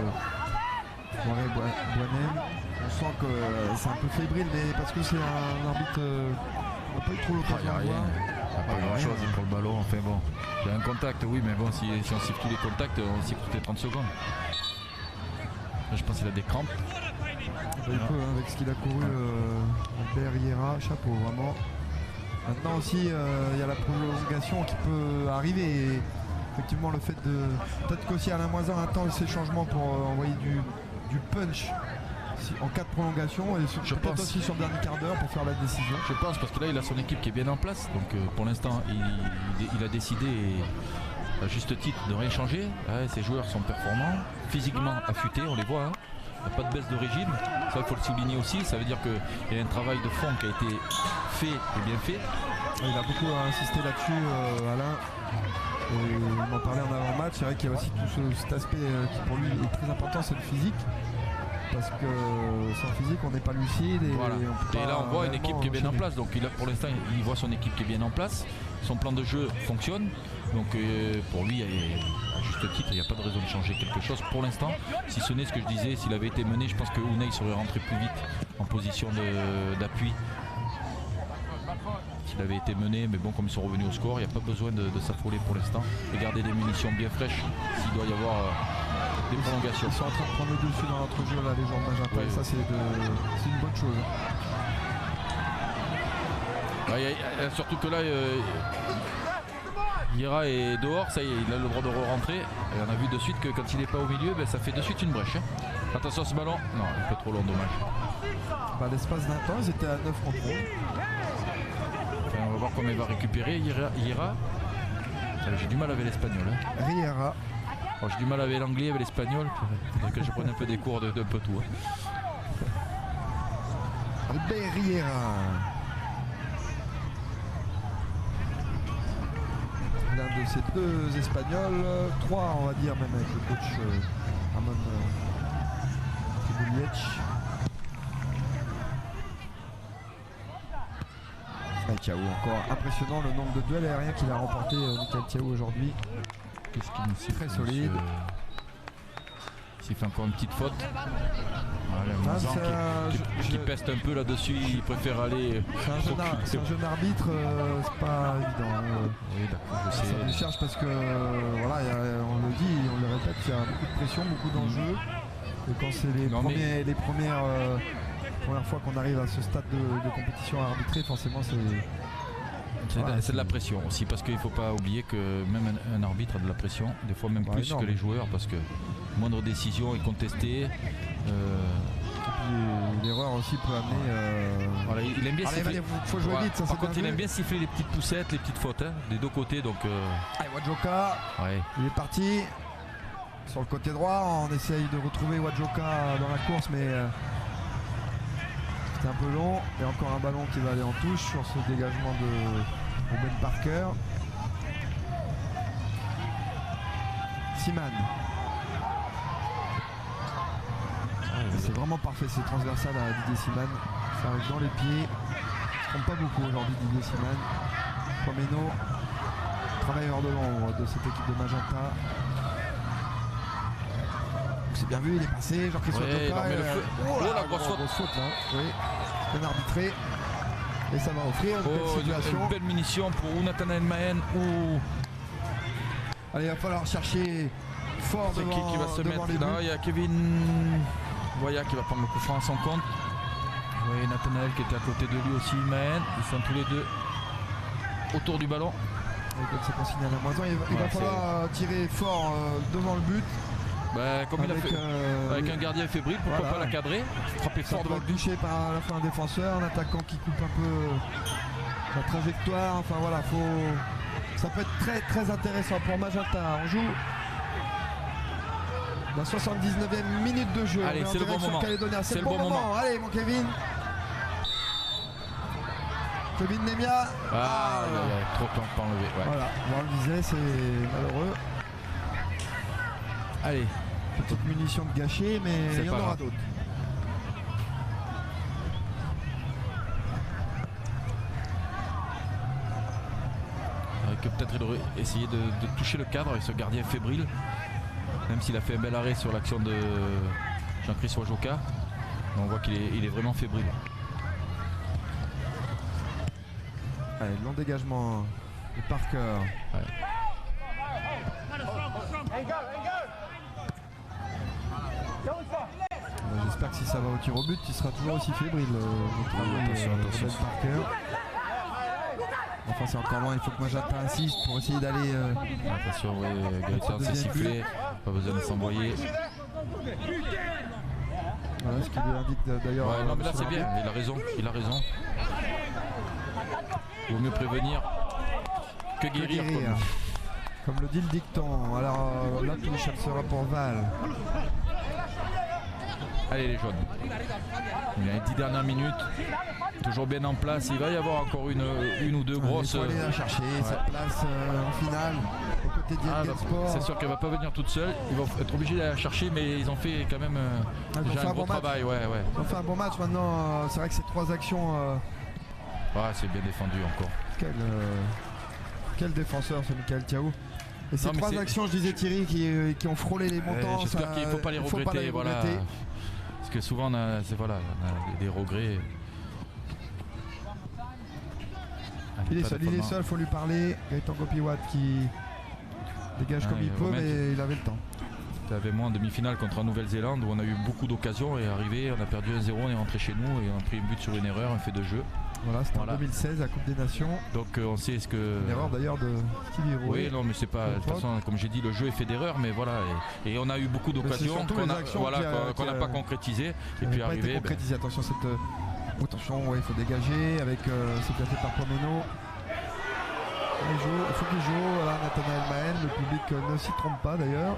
Boinen. On sent que c'est un peu fébrile, mais parce que c'est un arbitre. On n'a pas eu trop l'occasion de voir. Pas grand chose pour le ballon, enfin bon. Il y a un contact, oui, mais bon, si on siffle tous les contacts, on siffle toutes les 30 secondes. Je pense qu'il a des crampes. Il peut, hein, avec ce qu'il a couru, Albert Riera, chapeau vraiment. Maintenant aussi, il y a la prolongation qui peut arriver. Et effectivement, le fait de peut-être qu'aussi Alain Moisin attend ces changements pour envoyer du punch en cas de prolongation et peut-être aussi sur le dernier quart d'heure pour faire la décision. Je pense parce que là il a son équipe qui est bien en place. Donc pour l'instant il a décidé à juste titre de rien changer. Ses joueurs sont performants, physiquement affûtés, on les voit. Hein. Il n'y a pas de baisse de régime, ça il faut le souligner aussi. Ça veut dire qu'il y a un travail de fond qui a été fait et bien fait. Il a beaucoup insisté là-dessus, Alain. Et on en parlait en avant-match. C'est vrai qu'il y a aussi tout cet aspect qui pour lui est très important, c'est le physique. Parce que sans physique on n'est pas lucide et, voilà. Et là on voit une équipe qui est bien en enchaîner. place. Donc pour l'instant il voit son équipe qui est bien en place. Son plan de jeu fonctionne. Donc pour lui à juste titre il n'y a pas de raison de changer quelque chose pour l'instant. Si ce n'est ce que je disais, s'il avait été mené, je pense que Unai serait rentré plus vite en position d'appui. S'il avait été mené, mais bon comme ils sont revenus au score, il n'y a pas besoin de s'affoler pour l'instant. Et garder des munitions bien fraîches s'il doit y avoir des prolongations. Ils sont en train de prendre le dessus dans notre jeu là, les joueurs de Magenta, Oui, et ça c'est une bonne chose. Surtout que là Ira est dehors, ça y est, il a le droit de rentrer. Et on a vu de suite que quand il n'est pas au milieu, ça fait de suite une brèche. Hein. Attention à ce ballon, non, un peu trop long, dommage. L'espace d'un temps, ils étaient à 9 contre 11. Enfin, on va voir comment il va récupérer Ira. J'ai du mal avec l'espagnol. Hein. Riera. Oh, j'ai du mal avec l'anglais, avec l'espagnol. Il faudrait que je prenne un peu des cours d'un peu tout. Hein. Albert Riera. L'un de ces deux Espagnols, trois on va dire même avec le coach Ramon Tribuliec. Thiaou encore impressionnant le nombre de duels aériens qu'il a remporté Michael Thiaou aujourd'hui. Qu'est-ce qu'il nous siffle, très solide. S'il fait encore une petite faute. Voilà, qui peste un peu là-dessus, il préfère aller. C'est un jeune arbitre, c'est pas évident. Oui, d'accord, je sais. Ça me cherche parce que voilà, on le dit, on le répète, il y a beaucoup de pression, beaucoup d'enjeux. Et quand c'est les premières fois qu'on arrive à ce stade de compétition à arbitrer, forcément c'est de la pression aussi, parce qu'il ne faut pas oublier que même un arbitre a de la pression, des fois même plus que les joueurs, parce que moindre décision est contestée. Et puis l'erreur aussi peut amener. Voilà, il aime bien siffler. Il faut jouer vite. Ça, par contre, il aime bien siffler les petites poussettes, les petites fautes, hein, des deux côtés. Donc, allez, Wadjoka, il est parti sur le côté droit. On essaye de retrouver Wadjoka dans la course, mais c'était un peu long. Et encore un ballon qui va aller en touche sur ce dégagement de Ben Parker. Siman. C'est vraiment parfait, c'est transversal à Didier Siman. Ça arrive dans les pieds. Il ne se trompe pas beaucoup aujourd'hui Didier Siman. Pomeno, travailleur de l'ombre de cette équipe de Magenta. C'est bien vu, il est passé. Jean-Christophe la grosse faute là. Oui, bien arbitré. Et ça va offrir une belle situation. Une belle munition pour Nathanaël Mahen. Allez, il va falloir chercher fort devant, qui va se mettre les là. Il y a Kevin Voya qui va prendre le coup franc à son compte. Oui, Nathanaël qui était à côté de lui aussi, Mahen. Ils sont tous les deux autour du ballon. Et comme c'est consigné à la moison, il va falloir tirer fort devant le but. Comme il a fait avec un gardien fébrile, pourquoi pas la cadrer, frapper fort devant le but. Touché par la fin un défenseur, un attaquant qui coupe un peu la trajectoire. Enfin voilà, ça peut être très très intéressant pour Magenta. On joue la 79e minute de jeu. Allez, c'est le bon moment. C'est le bon moment. Allez, mon Kevin. Kevin Nemia. Trop de temps pour enlever. Ouais. Voilà, on le disait, c'est malheureux. Allez. Petite munition de gâcher, mais il y en aura d'autres. Peut-être il aurait essayé de toucher le cadre avec ce gardien fébrile, même s'il a fait un bel arrêt sur l'action de Jean-Christophe Wadjoka. On voit qu'il est vraiment fébrile. Allez, long dégagement de Parker. Ouais. J'espère que si ça va au tir au but, il sera toujours aussi fébrile. Attention. Robert Parker. Enfin, c'est encore loin, il faut que Magenta insiste pour essayer d'aller. Attention, Gaëtan s'est sifflé, pas besoin de s'envoyer. Voilà ce qui lui indique d'ailleurs. Ouais, non, mais là c'est bien, il a raison. Vaut mieux prévenir que guérir. Comme le dit le dicton. Alors la touche, elle sera pour Val. Allez les jaunes. Il y a les 10 dernières minutes. Toujours bien en place. Il va y avoir encore une ou deux grosses. Il faut aller la chercher, cette place en finale. Aux côtés d'Yengen Sport. C'est sûr qu'elle va pas venir toute seule. Ils vont être obligés d'aller la chercher, mais ils ont fait quand même déjà un gros travail. Ouais. Ils ont fait un bon match maintenant. C'est vrai que ces 3 actions. C'est bien défendu encore. Quel défenseur ce Michael Thiaou. Et ces 3 actions, je disais Thierry, qui ont frôlé les montants. J'espère qu'il ne faut pas les regretter. Voilà. Parce que souvent on a des regrets. Il est seul, faut lui parler. Gaëtan Gopiwat qui dégage comme il peut, mais il avait le temps. Avec moi en demi-finale contre la Nouvelle-Zélande où on a eu beaucoup d'occasions et arrivé, on a perdu 1-0, on est rentré chez nous et on a pris un but sur une erreur, un fait de jeu. Voilà, c'était en 2016 à Coupe des Nations. Donc on sait ce que. Une erreur d'ailleurs de Stevie Rowe. Oui, non, mais c'est pas. De toute façon, comme j'ai dit, le jeu est fait d'erreurs, mais voilà. Et on a eu beaucoup d'occasions qu'on n'a pas concrétisées. Et puis arrivé. Concrétisé. Attention, attention, il faut dégager avec. C'est bien fait par Pomeno. Il faut qu'il joue. Voilà, Nathanaël Mahen, le public ne s'y trompe pas d'ailleurs.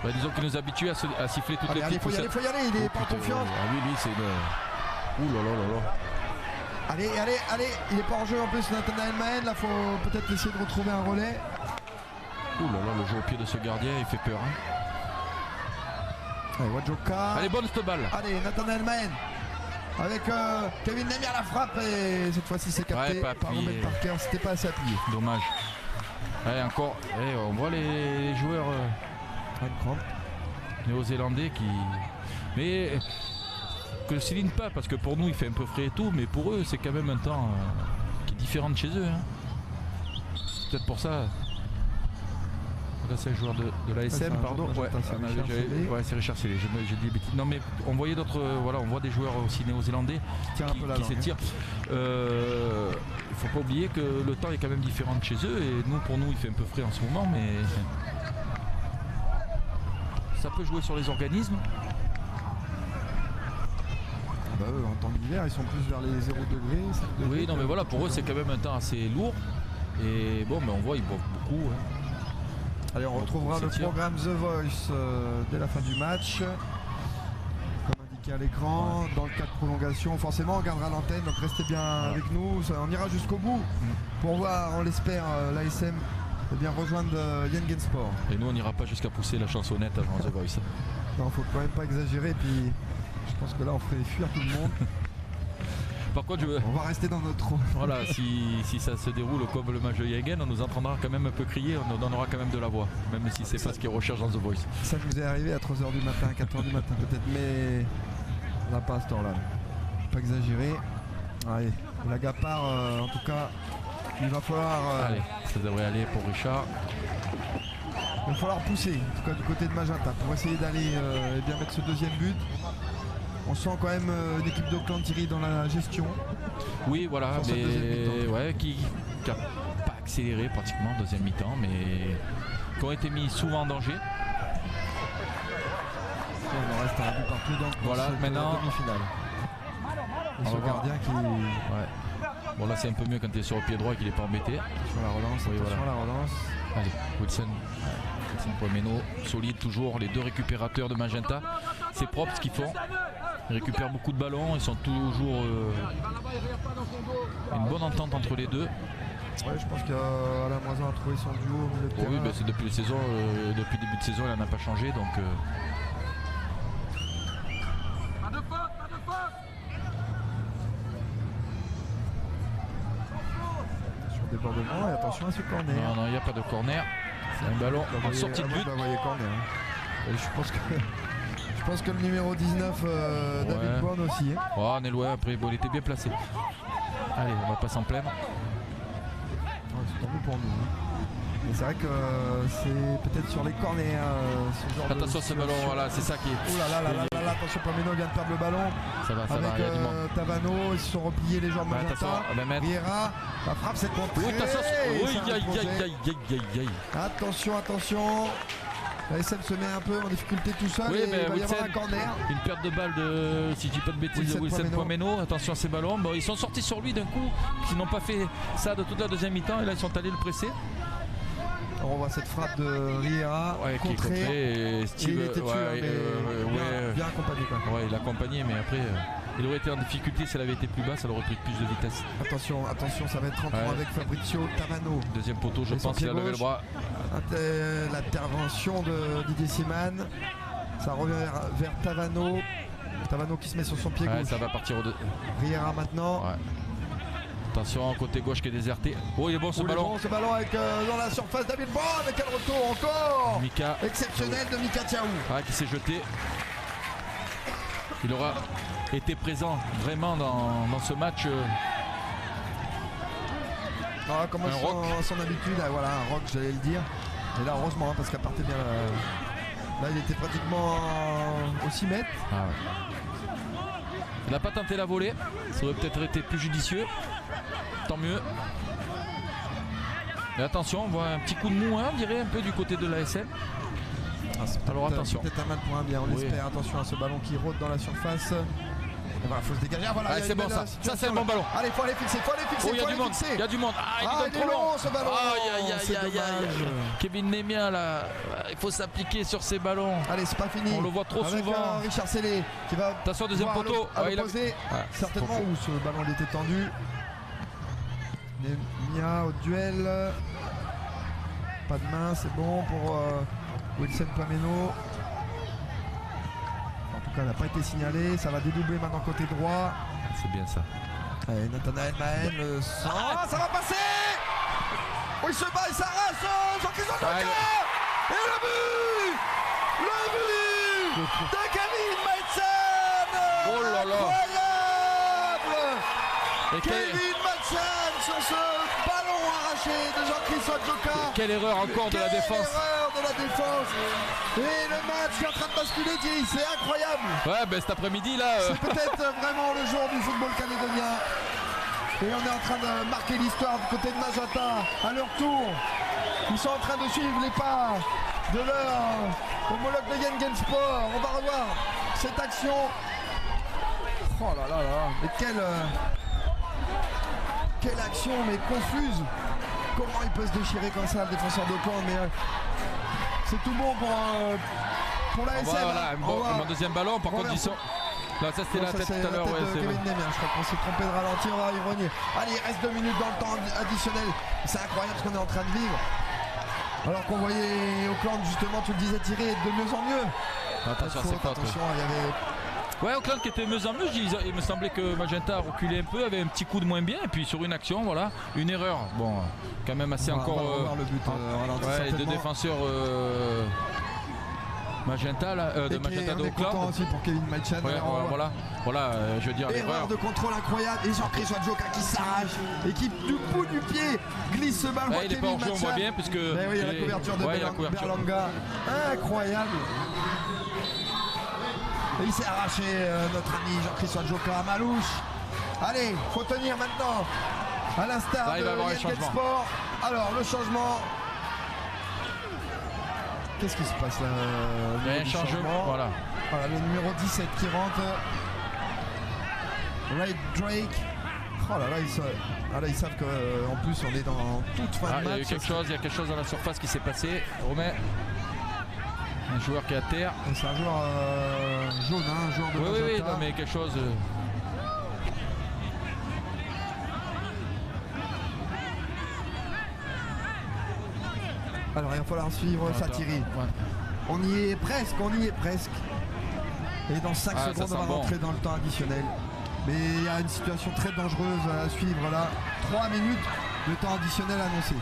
Disons qu'il nous habitue à siffler toutes les petites. Il faut y aller, il est pas confiant. Oui, c'est une. Ouh là là. Allez, il est pas en jeu en plus Nathanaël Mahen, là faut peut-être essayer de retrouver un relais. Ouh là là, le jeu au pied de ce gardien, il fait peur. Allez, Wadjoka. Allez, bonne cette balle. Allez, Nathanaël Mahen. Avec Kevin Lemire à la frappe et cette fois-ci c'est capté par Robert Parker, c'était pas assez appuyé. Dommage. Allez, encore, on voit les joueurs néo-zélandais qui... Mais... que le souligne pas parce que pour nous il fait un peu frais et tout, mais pour eux c'est quand même un temps qui est différent de chez eux. Peut-être pour ça. Là c'est un joueur de l'ASM, pardon. C'est Richard Sellé, j'ai dit des bêtises. Non mais on voyait d'autres, on voit des joueurs aussi néo-zélandais qui s'étirent. Il faut pas oublier que le temps est quand même différent de chez eux et pour nous il fait un peu frais en ce moment, mais ça peut jouer sur les organismes. Eux, en temps d'hiver, ils sont plus vers les 0 degrés. Oui, non, mais voilà, pour eux, c'est quand même un temps assez lourd. Et bon, mais on voit, ils boivent beaucoup. Allez, on retrouvera le programme The Voice dès la fin du match. Comme indiqué à l'écran, dans le cas de prolongation, forcément, on gardera l'antenne, donc restez bien avec nous. On ira jusqu'au bout pour voir, on l'espère, l'ASM rejoindre Yengen Sport. Et nous, on n'ira pas jusqu'à pousser la chansonnette avant The Voice. Non, faut quand même pas exagérer. Puis je pense que là, on ferait fuir tout le monde. Par contre, on va rester dans notre rôle. Voilà, si ça se déroule comme le match de Yengen, on nous entendra quand même un peu crier, on nous donnera quand même de la voix, même si c'est pas ce qu'ils recherchent dans The Voice. Ça nous est arrivé à 3h du matin, 4h du matin peut-être, mais on n'a pas à ce temps-là. Pas exagérer. Allez, la Gapard, en tout cas, il va falloir. Allez, ça devrait aller pour Richard. Il va falloir pousser, en tout cas du côté de Magenta, pour essayer d'aller bien mettre ce deuxième but. On sent quand même une équipe d'Auckland Thierry dans la gestion. Oui, voilà, mais qui n'a pas accéléré pratiquement en deuxième mi-temps, mais qui ont été mis souvent en danger. Il en reste un but partout dans voilà, maintenant demi-finale. Et ce gardien qui... Bon là c'est un peu mieux quand il est sur le pied droit qu'il n'est pas embêté. Sur la relance, la relance. Allez, Wilson Pomeno, solide toujours, les deux récupérateurs de Magenta. C'est propre ce qu'ils font. Ils récupèrent beaucoup de ballons, ils sont toujours une bonne entente entre les deux. Ouais, je pense qu'Alain Moisan a trouvé son duo au milieu de terrain. Oui, ben c'est depuis le début de saison, il n'en a pas changé, donc. Sur débordement, et attention à ce corner. Non, il n'y a pas de corner. C'est un ballon en sortie de but. Et je pense que le numéro 19, David Bourne aussi. Oh, on est loin, après, il était bien placé. Allez, on va pas s'en plaindre. coup pour nous. Mais c'est vrai que c'est peut-être sur les corners. Ce genre attention ce ballon, voilà, c'est ça qui est. Oh là là là là là, attention, Pameno vient de perdre le ballon. Ça va, avec il y a du monde. Tavano, ils se sont repliés les joueurs de Magenta. Riera, la frappe cette contrée. Oui, attention, oui, aïe. Attention. La SM se met un peu en difficulté tout seul. Oui, et mais il va y avoir un corner. Une perte de balle de, si je dis pas de bêtises, Wilson Pameno. Attention à ces ballons. Bon, ils sont sortis sur lui d'un coup, ils n'ont pas fait ça de toute la deuxième mi-temps et là ils sont allés le presser. On voit cette frappe de Riera contrée. Et Steve, il était bien accompagné quoi. Ouais, il a accompagné, mais après il aurait été en difficulté si elle avait été plus basse, elle aurait pris plus de vitesse. Attention, ça va être rentrant avec Fabrizio Tavano. Deuxième poteau, je pense qu'il a levé le bras. L'intervention de Didier Siman. Ça revient vers Tavano. Tavano qui se met sur son pied gauche. Ça va partir au Riera maintenant. Ouais. Attention, côté gauche qui est déserté. Oh, il est bon ce ballon. Bon, ce ballon avec dans la surface David Bond avec un retour encore. Mika. Exceptionnel de Mika Tiaou. Qui s'est jeté. Il aura été présent vraiment dans ce match. Comme son habitude, voilà, un rock, j'allais le dire. Et là, heureusement, parce qu'à partir bien là, il était pratiquement au 6 mètres. Il n'a pas tenté la volée. Ça aurait peut-être été plus judicieux. Tant mieux. Mais attention, on voit un petit coup de mou, on dirait un peu du côté de l'ASM. Alors attention. Peut-être un mal pour un bien, on l'espère. Attention à ce ballon qui rôde dans la surface. Il faut se dégager. Voilà, c'est bon ça. Ça c'est le bon ballon. Allez, faut aller fixer. Oh, il y a du monde. Il y a du monde. Il est trop long ce ballon. Aïe. Kevin Nemia là, il faut s'appliquer sur ces ballons. Allez, c'est pas fini. On le voit trop souvent. Richard Sellé qui va. Attention, deuxième poteau. Il a posé certainement où ce ballon il était tendu. Nemia au duel. Pas de main, c'est bon pour Wilson Pameno. En tout cas, elle n'a pas été signalée. Ça va dédoubler maintenant côté droit. C'est bien ça. Allez, Nathanaël Mahen, le sang. Ça va passer. Oh, il se bat, il s'arrache. Jean-Christophe Joca. Et le but de Kevin Madsen. Oh là là. Incroyable. Kevin Madsen sur ce ballon arraché de Jean-Christophe Joca. Quelle erreur encore de la défense. Et le match est en train de basculer, Thierry, c'est incroyable. Ouais, cet après-midi là. C'est peut-être vraiment le jour du football calédonien. Et on est en train de marquer l'histoire du côté de Magenta à leur tour. Ils sont en train de suivre les pas de leur homologue de Yengensport. On va revoir cette action. Oh là là là, mais quelle action, mais confuse. Comment il peut se déchirer comme ça, le défenseur d'Auckland, mais c'est tout bon pour la SM. Mon deuxième ballon, par contre, ils sont. Là, ça c'était la tête tout à l'heure. Kevin Nemia, je crois qu'on s'est trompé de ralenti, on va y revenir. Allez, il reste 2 minutes dans le temps additionnel. C'est incroyable ce qu'on est en train de vivre. Alors qu'on voyait Auckland, justement, tu le disais, Thierry, être de mieux en mieux. Attention, c'est pas attention, il y avait. Ouais, Auckland qui était mieux en mieux. Il me semblait que Magenta a reculé un peu, avait un petit coup de moins bien. Et puis sur une action, voilà, une erreur. Bon, quand même assez encore. On va voir le but. Les deux défenseurs Magenta, de Magenta d'Auckland. Aussi pour Kevin Madsen. Voilà, je veux dire. Erreur de contrôle incroyable. Et Jean-Christophe Joca qui s'arrache et qui, du bout du pied, glisse ce ballon. Il est pas en jeu, on voit bien, puisque. Il y a la couverture de Berlanga. Incroyable. Et il s'est arraché notre ami Jean-Christophe Joca à Malouche. Allez, faut tenir maintenant. À l'instar de Yengensport. Alors, le changement. Qu'est-ce qui se passe là? Il y a un changement. Voilà, le numéro 17 qui rentre. Ray Drake. Oh là là, ils savent qu'en plus on est dans toute fin de match. Il y a eu quelque chose dans la surface qui s'est passé. Romain. Un joueur qui est à terre. C'est un joueur jaune, un joueur de Magenta. Oui, non, mais quelque chose. Alors il va falloir suivre ça, Thierry. On y est presque. Et dans 5 secondes, on va rentrer dans le temps additionnel. Mais il y a une situation très dangereuse à suivre là. 3 minutes de temps additionnel annoncé.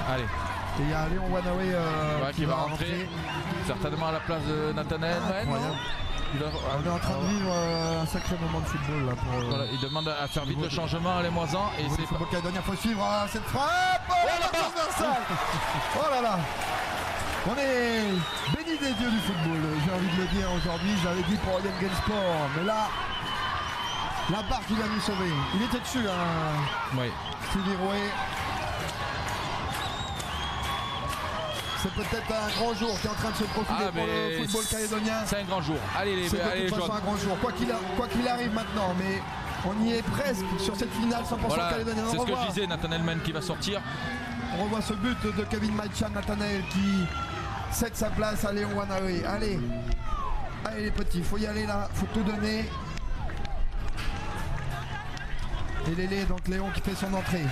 Allez. Et il y a Léon Wanawe qui va rentrer. Certainement à la place de Nathanaël. On est en train de vivre un sacré moment de football là. Voilà, il demande à faire vite le changement à les Moisans et c'est le football calédonien, faut suivre cette frappe. Oh là là. On est béni des dieux du football, j'ai envie de le dire aujourd'hui. J'avais dit pour Yengen Sport, mais là, la barre qui vient nous sauver. Il était dessus, hein. Oui. Stevie Rouet. C'est peut-être un grand jour qui est en train de se profiler pour le football calédonien. C'est un grand jour. Allez, c'est de toute façon un grand jour. Quoi qu'il arrive maintenant, mais on y est presque sur cette finale 100% calédonienne. C'est ce que je disais, Nathanaël Menn qui va sortir. On revoit ce but de Kevin Maïchan, Nathanaël qui cède sa place à Léon Wanawe. Allez les petits, faut y aller là, faut tout donner. Et Lélé, donc Léon qui fait son entrée.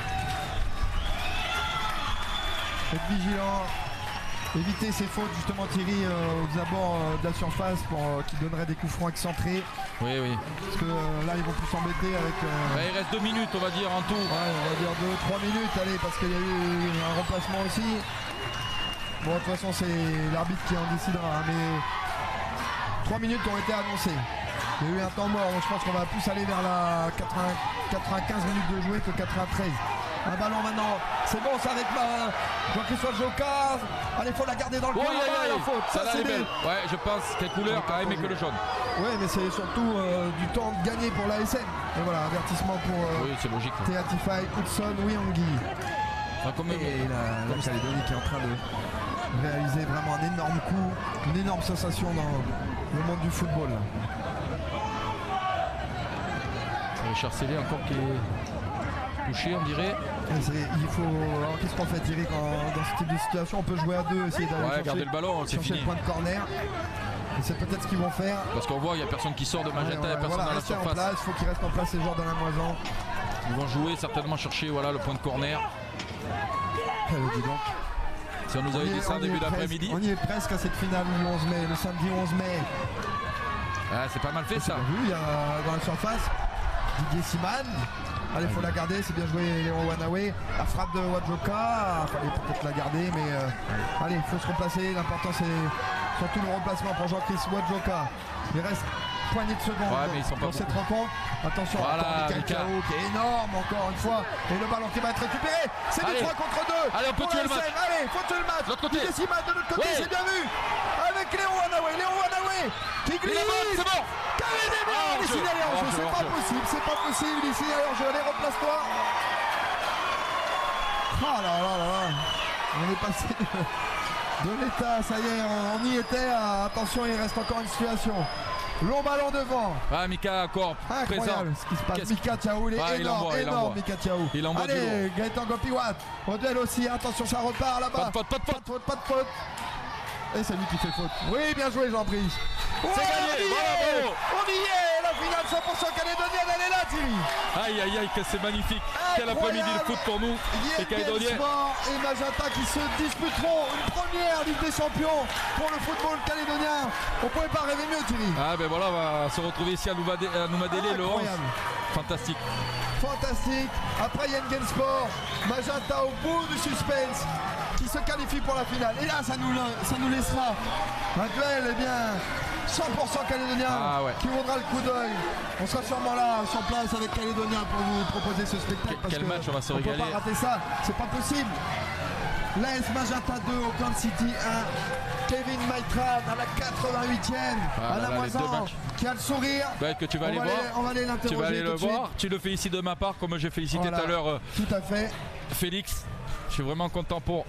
Être vigilant, éviter ses fautes justement Thierry aux abords de la surface pour qui donnerait des coups francs excentrés. Oui. Parce que là ils vont plus s'embêter avec. Il reste 2 minutes on va dire en tout. Ouais, on va dire 2-3 minutes, allez, parce qu'il y a eu un remplacement aussi. Bon de toute façon c'est l'arbitre qui en décidera, hein, mais 3 minutes ont été annoncées. Il y a eu un temps mort, donc je pense qu'on va plus aller vers la 95 minutes de jouer que 93. Un ballon maintenant, c'est bon, ça avec Jean-Christophe Joca. Allez, il faut la garder dans le coin. Faute. Ça c'est belle. Ouais, je pense quelle couleur a aimé que le jaune. Ouais, mais c'est surtout du temps gagné pour l'ASM. Et voilà, avertissement pour oui, c'est logique. Teatify, Hudson, Wiangi. Et la Calédonie qui est en train de réaliser vraiment un énorme coup, une énorme sensation dans le monde du football. Richard Célé encore qui est touché, on dirait. Il faut. Alors qu'est-ce qu'on fait, Thierry, dans ce type de situation? On peut jouer à deux, essayer d'aller garder le ballon, c'est fini. Le point de corner. Et c'est peut-être ce qu'ils vont faire. Parce qu'on voit, il n'y a personne qui sort de Magenta, il n'y a personne dans la surface. Il faut qu'ils restent en place les joueurs de la Moisan. Ils vont jouer, certainement chercher le point de corner. Dis donc. Si on nous avait dit ça en début d'après-midi. On y est presque à cette finale du 11 mai, le samedi 11 mai. Ah, c'est pas mal fait ça. Vu, il y a dans la surface Didier Siman. Allez, il faut la garder, c'est bien joué Léon Wanawe. La frappe de Wadjoka, il fallait peut-être la garder, mais allez, il faut se replacer. L'important c'est surtout le remplacement pour Jean-Chris Wadjoka. Il reste poignée de secondes dans cette rencontre. Attention, Mikao qui est énorme encore une fois. Et le ballon qui va être récupéré. C'est du 3 contre 2. Allez, on peut tuer le match. Allez, faut tuer le match. L'autre côté. Didier Siman de l'autre côté, c'est bien vu. Avec Léon Wanawe qui glisse. C'est bon. Il est signalé en jeu, c'est pas possible, il est signalé en jeu, allez, replace-toi. Oh là là là là, on est passé de l'état, ça y est, on y était, attention, il reste encore une situation. Long ballon devant. Ah, Mika encore incroyable ce qui se passe. Mika Tiaou, il est énorme, Mika Tiaou. Allez, Gaëtan Gopiwat, au duel aussi, attention, ça repart là-bas. Pas de faute. Et c'est lui qui fait faute. Oui, bien joué Jean-Brice. C'est gagné, bravo. On y est, la finale 100% calédonienne, elle est là, Thierry. Aïe, que c'est magnifique. Quel après-midi de foot pour nous, les Calédoniens. Et Magenta qui se disputeront une première Ligue des Champions pour le football calédonien. On pouvait pas rêver mieux, Thierry. Ah ben voilà, on va se retrouver ici à Noumadélé le 11. Fantastique. Après Yengen Sport, Magenta au bout du suspense qui se qualifie pour la finale. Et là, ça nous laissera un duel, 100% calédonien qui vaudra le coup d'œil. On sera sûrement là, sur place avec Calédonia pour vous proposer ce spectacle. Quel match, on va se régaler. On peut pas rater ça, c'est pas possible. L'AS Magenta 2, Auckland City 1. Kevin Maitran à la 88e, à la Moisan, qui a le sourire. Que tu vas aller voir. On va aller l'interroger. Tu vas aller le voir. Tu le fais ici de ma part, comme j'ai félicité tout à l'heure. Tout à fait. Félix, je suis vraiment content pour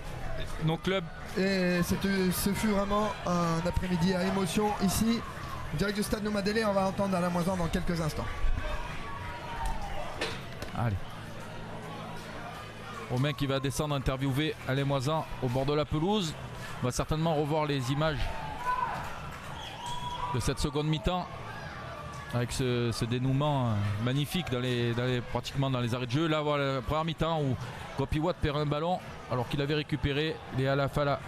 nos clubs. Et ce fut vraiment un après-midi à émotion ici, direct du stade Noumadélé. On va entendre à la Moisan dans quelques instants. Allez. Romain qui va descendre interviewer Alain Moisan au bord de la pelouse. On va certainement revoir les images de cette seconde mi-temps avec ce dénouement magnifique pratiquement dans les arrêts de jeu. Là, voilà la première mi-temps où Gopiwat perd un ballon alors qu'il avait récupéré. Les Alafala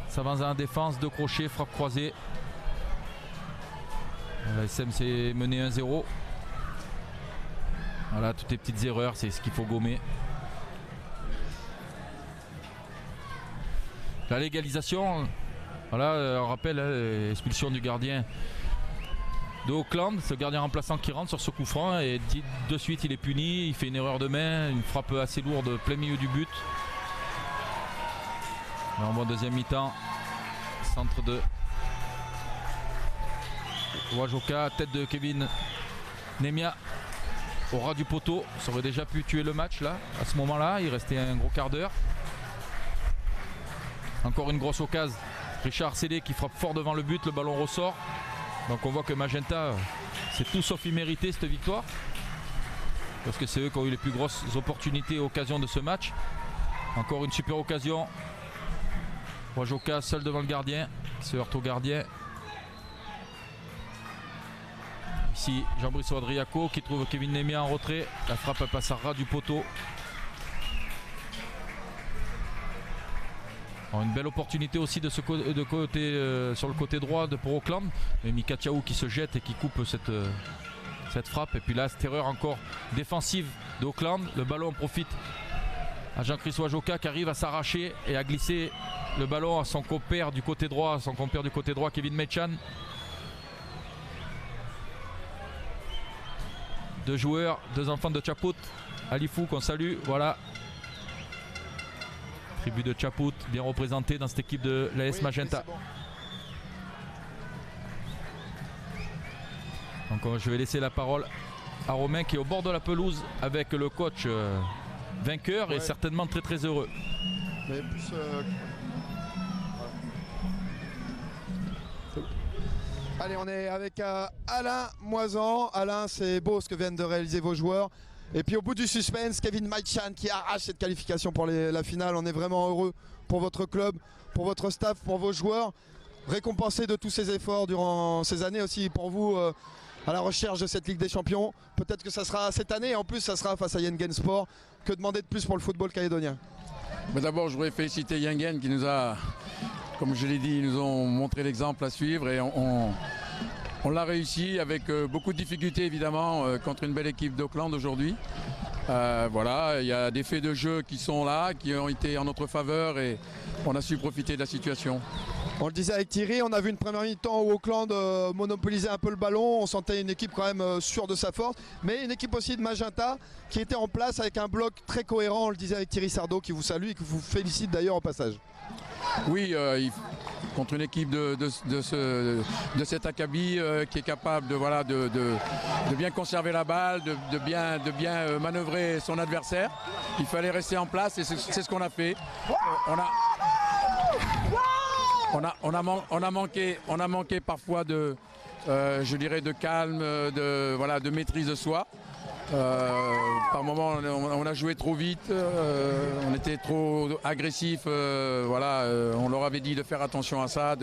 s'avance en défense, 2 crochets, frappe croisée. La SM s'est mené 1-0. Voilà, toutes les petites erreurs, c'est ce qu'il faut gommer. La légalisation, voilà, on rappelle, expulsion du gardien de Auckland, ce gardien remplaçant qui rentre sur ce coup franc et de suite il est puni, il fait une erreur de main, une frappe assez lourde plein milieu du but. Et on voit deuxième mi-temps, centre de Wajoka, tête de Kevin Nemia au ras du poteau, ça aurait déjà pu tuer le match là, à ce moment-là, il restait un gros quart d'heure. Encore une grosse occasion, Richard Célé qui frappe fort devant le but, le ballon ressort. Donc on voit que Magenta, c'est tout sauf immérité cette victoire. Parce que c'est eux qui ont eu les plus grosses opportunités et occasions de ce match. Encore une super occasion. Wajoka seul devant le gardien, qui se heurte au gardien. Ici Jean-Brice Adriaco qui trouve Kevin Nemia en retrait. La frappe passe à ras du poteau. Alors une belle opportunité aussi de côté, sur le côté droit pour Auckland. Mais Mika Tiaou qui se jette et qui coupe cette frappe. Et puis là, cette erreur encore défensive d'Auckland. Le ballon profite à Jean-Christ Wajoka qui arrive à s'arracher et à glisser le ballon à son compère du côté droit, Kevin Mechan. Deux joueurs, deux enfants de Chaput. Alifou qu'on salue, voilà. Tribu de Chaput, bien représenté dans cette équipe de l'AS Magenta. Donc je vais laisser la parole à Romain qui est au bord de la pelouse avec le coach vainqueur et certainement très très heureux. Mais plus, Allez, on est avec Alain Moisan. Alain, c'est beau ce que viennent de réaliser vos joueurs. Et puis au bout du suspense, Kevin Mechan qui arrache cette qualification pour la finale. On est vraiment heureux pour votre club, pour votre staff, pour vos joueurs. Récompensé de tous ces efforts durant ces années aussi pour vous à la recherche de cette Ligue des Champions. Peut-être que ça sera cette année et en plus ça sera face à Yengen Sport. Que demander de plus pour le football calédonien? Mais d'abord, je voudrais féliciter Yengen qui nous a, comme je l'ai dit, ils nous ont montré l'exemple à suivre et on l'a réussi avec beaucoup de difficultés évidemment contre une belle équipe d'Auckland aujourd'hui. Voilà, il y a des faits de jeu qui sont là, qui ont été en notre faveur et on a su profiter de la situation. On le disait avec Thierry, on a vu une première mi-temps où Auckland monopolisait un peu le ballon, on sentait une équipe quand même sûre de sa force, mais une équipe aussi de Magenta qui était en place avec un bloc très cohérent, on le disait avec Thierry Sardo qui vous salue et qui vous félicite d'ailleurs au passage. Oui, contre une équipe de cet acabit qui est capable de bien conserver la balle, de bien manœuvrer son adversaire. Il fallait rester en place et c'est ce qu'on a fait. On a manqué parfois je dirais de calme, de maîtrise de soi. Par moments on a joué trop vite, on était trop agressif, on leur avait dit de faire attention à ça,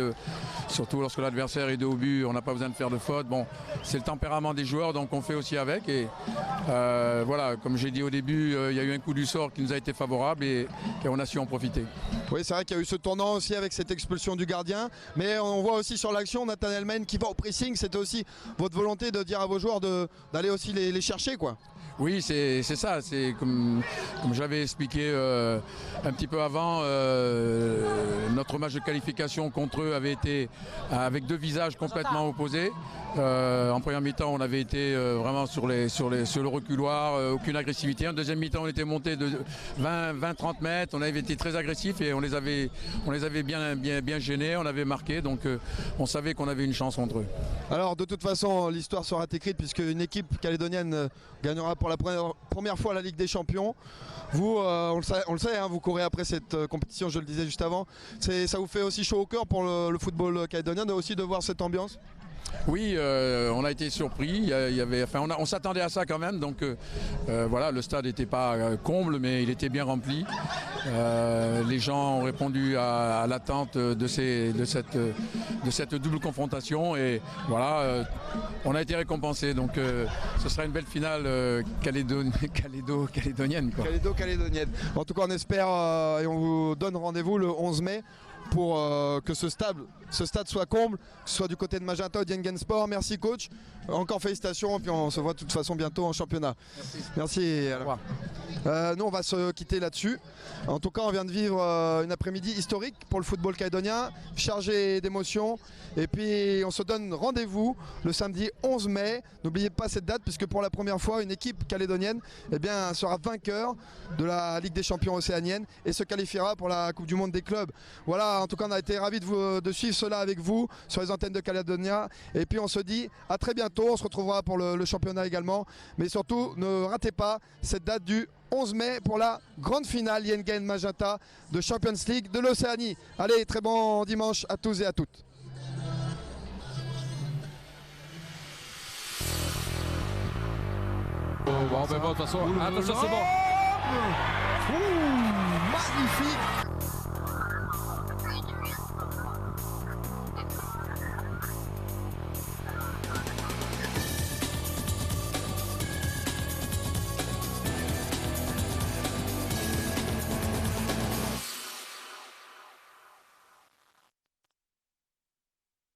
surtout lorsque l'adversaire est de haut but, on n'a pas besoin de faire de faute. Bon, c'est le tempérament des joueurs, donc on fait aussi avec et comme j'ai dit au début, il y a eu un coup du sort qui nous a été favorable et on a su en profiter. Oui, c'est vrai qu'il y a eu ce tournant aussi avec cette expulsion du gardien, mais on voit aussi sur l'action Nathaniel Main qui va au pressing. C'était aussi votre volonté de dire à vos joueurs d'aller aussi les chercher, quoi. Oui, c'est ça, c'est comme j'avais expliqué un petit peu avant, notre match de qualification contre eux avait été avec deux visages complètement opposés. En première mi-temps, on avait été vraiment sur le reculoir, aucune agressivité. En deuxième mi-temps, on était monté de 20-30 mètres, on avait été très agressifs et on les avait bien gênés, on avait marqué, donc on savait qu'on avait une chance contre eux. Alors de toute façon, l'histoire sera écrite puisque une équipe calédonienne gagnera pour la première fois la Ligue des Champions. Vous, on le sait, hein, vous courez après cette compétition, je le disais juste avant. Ça vous fait aussi chaud au cœur pour le football calédonien aussi de voir cette ambiance? Oui, on a été surpris. On s'attendait à ça quand même. Donc le stade n'était pas comble, mais il était bien rempli. Les gens ont répondu à l'attente de cette double confrontation et voilà, on a été récompensé. Donc ce sera une belle finale calédonienne. Calédonienne. En tout cas, on espère et on vous donne rendez-vous le 11 mai. pour que ce stade soit comble, que ce soit du côté de Magenta ou d'Yengen Sport. Merci coach, encore félicitations, puis on se voit de toute façon bientôt en championnat. Merci. Nous on va se quitter là-dessus. En tout cas on vient de vivre une après-midi historique pour le football calédonien, chargé d'émotions, et puis on se donne rendez-vous le samedi 11 mai. N'oubliez pas cette date, puisque pour la première fois une équipe calédonienne sera vainqueur de la Ligue des champions océanienne et se qualifiera pour la Coupe du monde des clubs. Voilà, en tout cas on a été ravis de suivre cela avec vous sur les antennes de Calédonia, et puis on se dit à très bientôt. On se retrouvera pour le championnat également, mais surtout ne ratez pas cette date du 11 mai pour la grande finale Yengen Magenta de Champions League de l'Océanie. Allez, très bon dimanche à tous et à toutes. Bon, de toute façon, attention, c'est bon. Magnifique.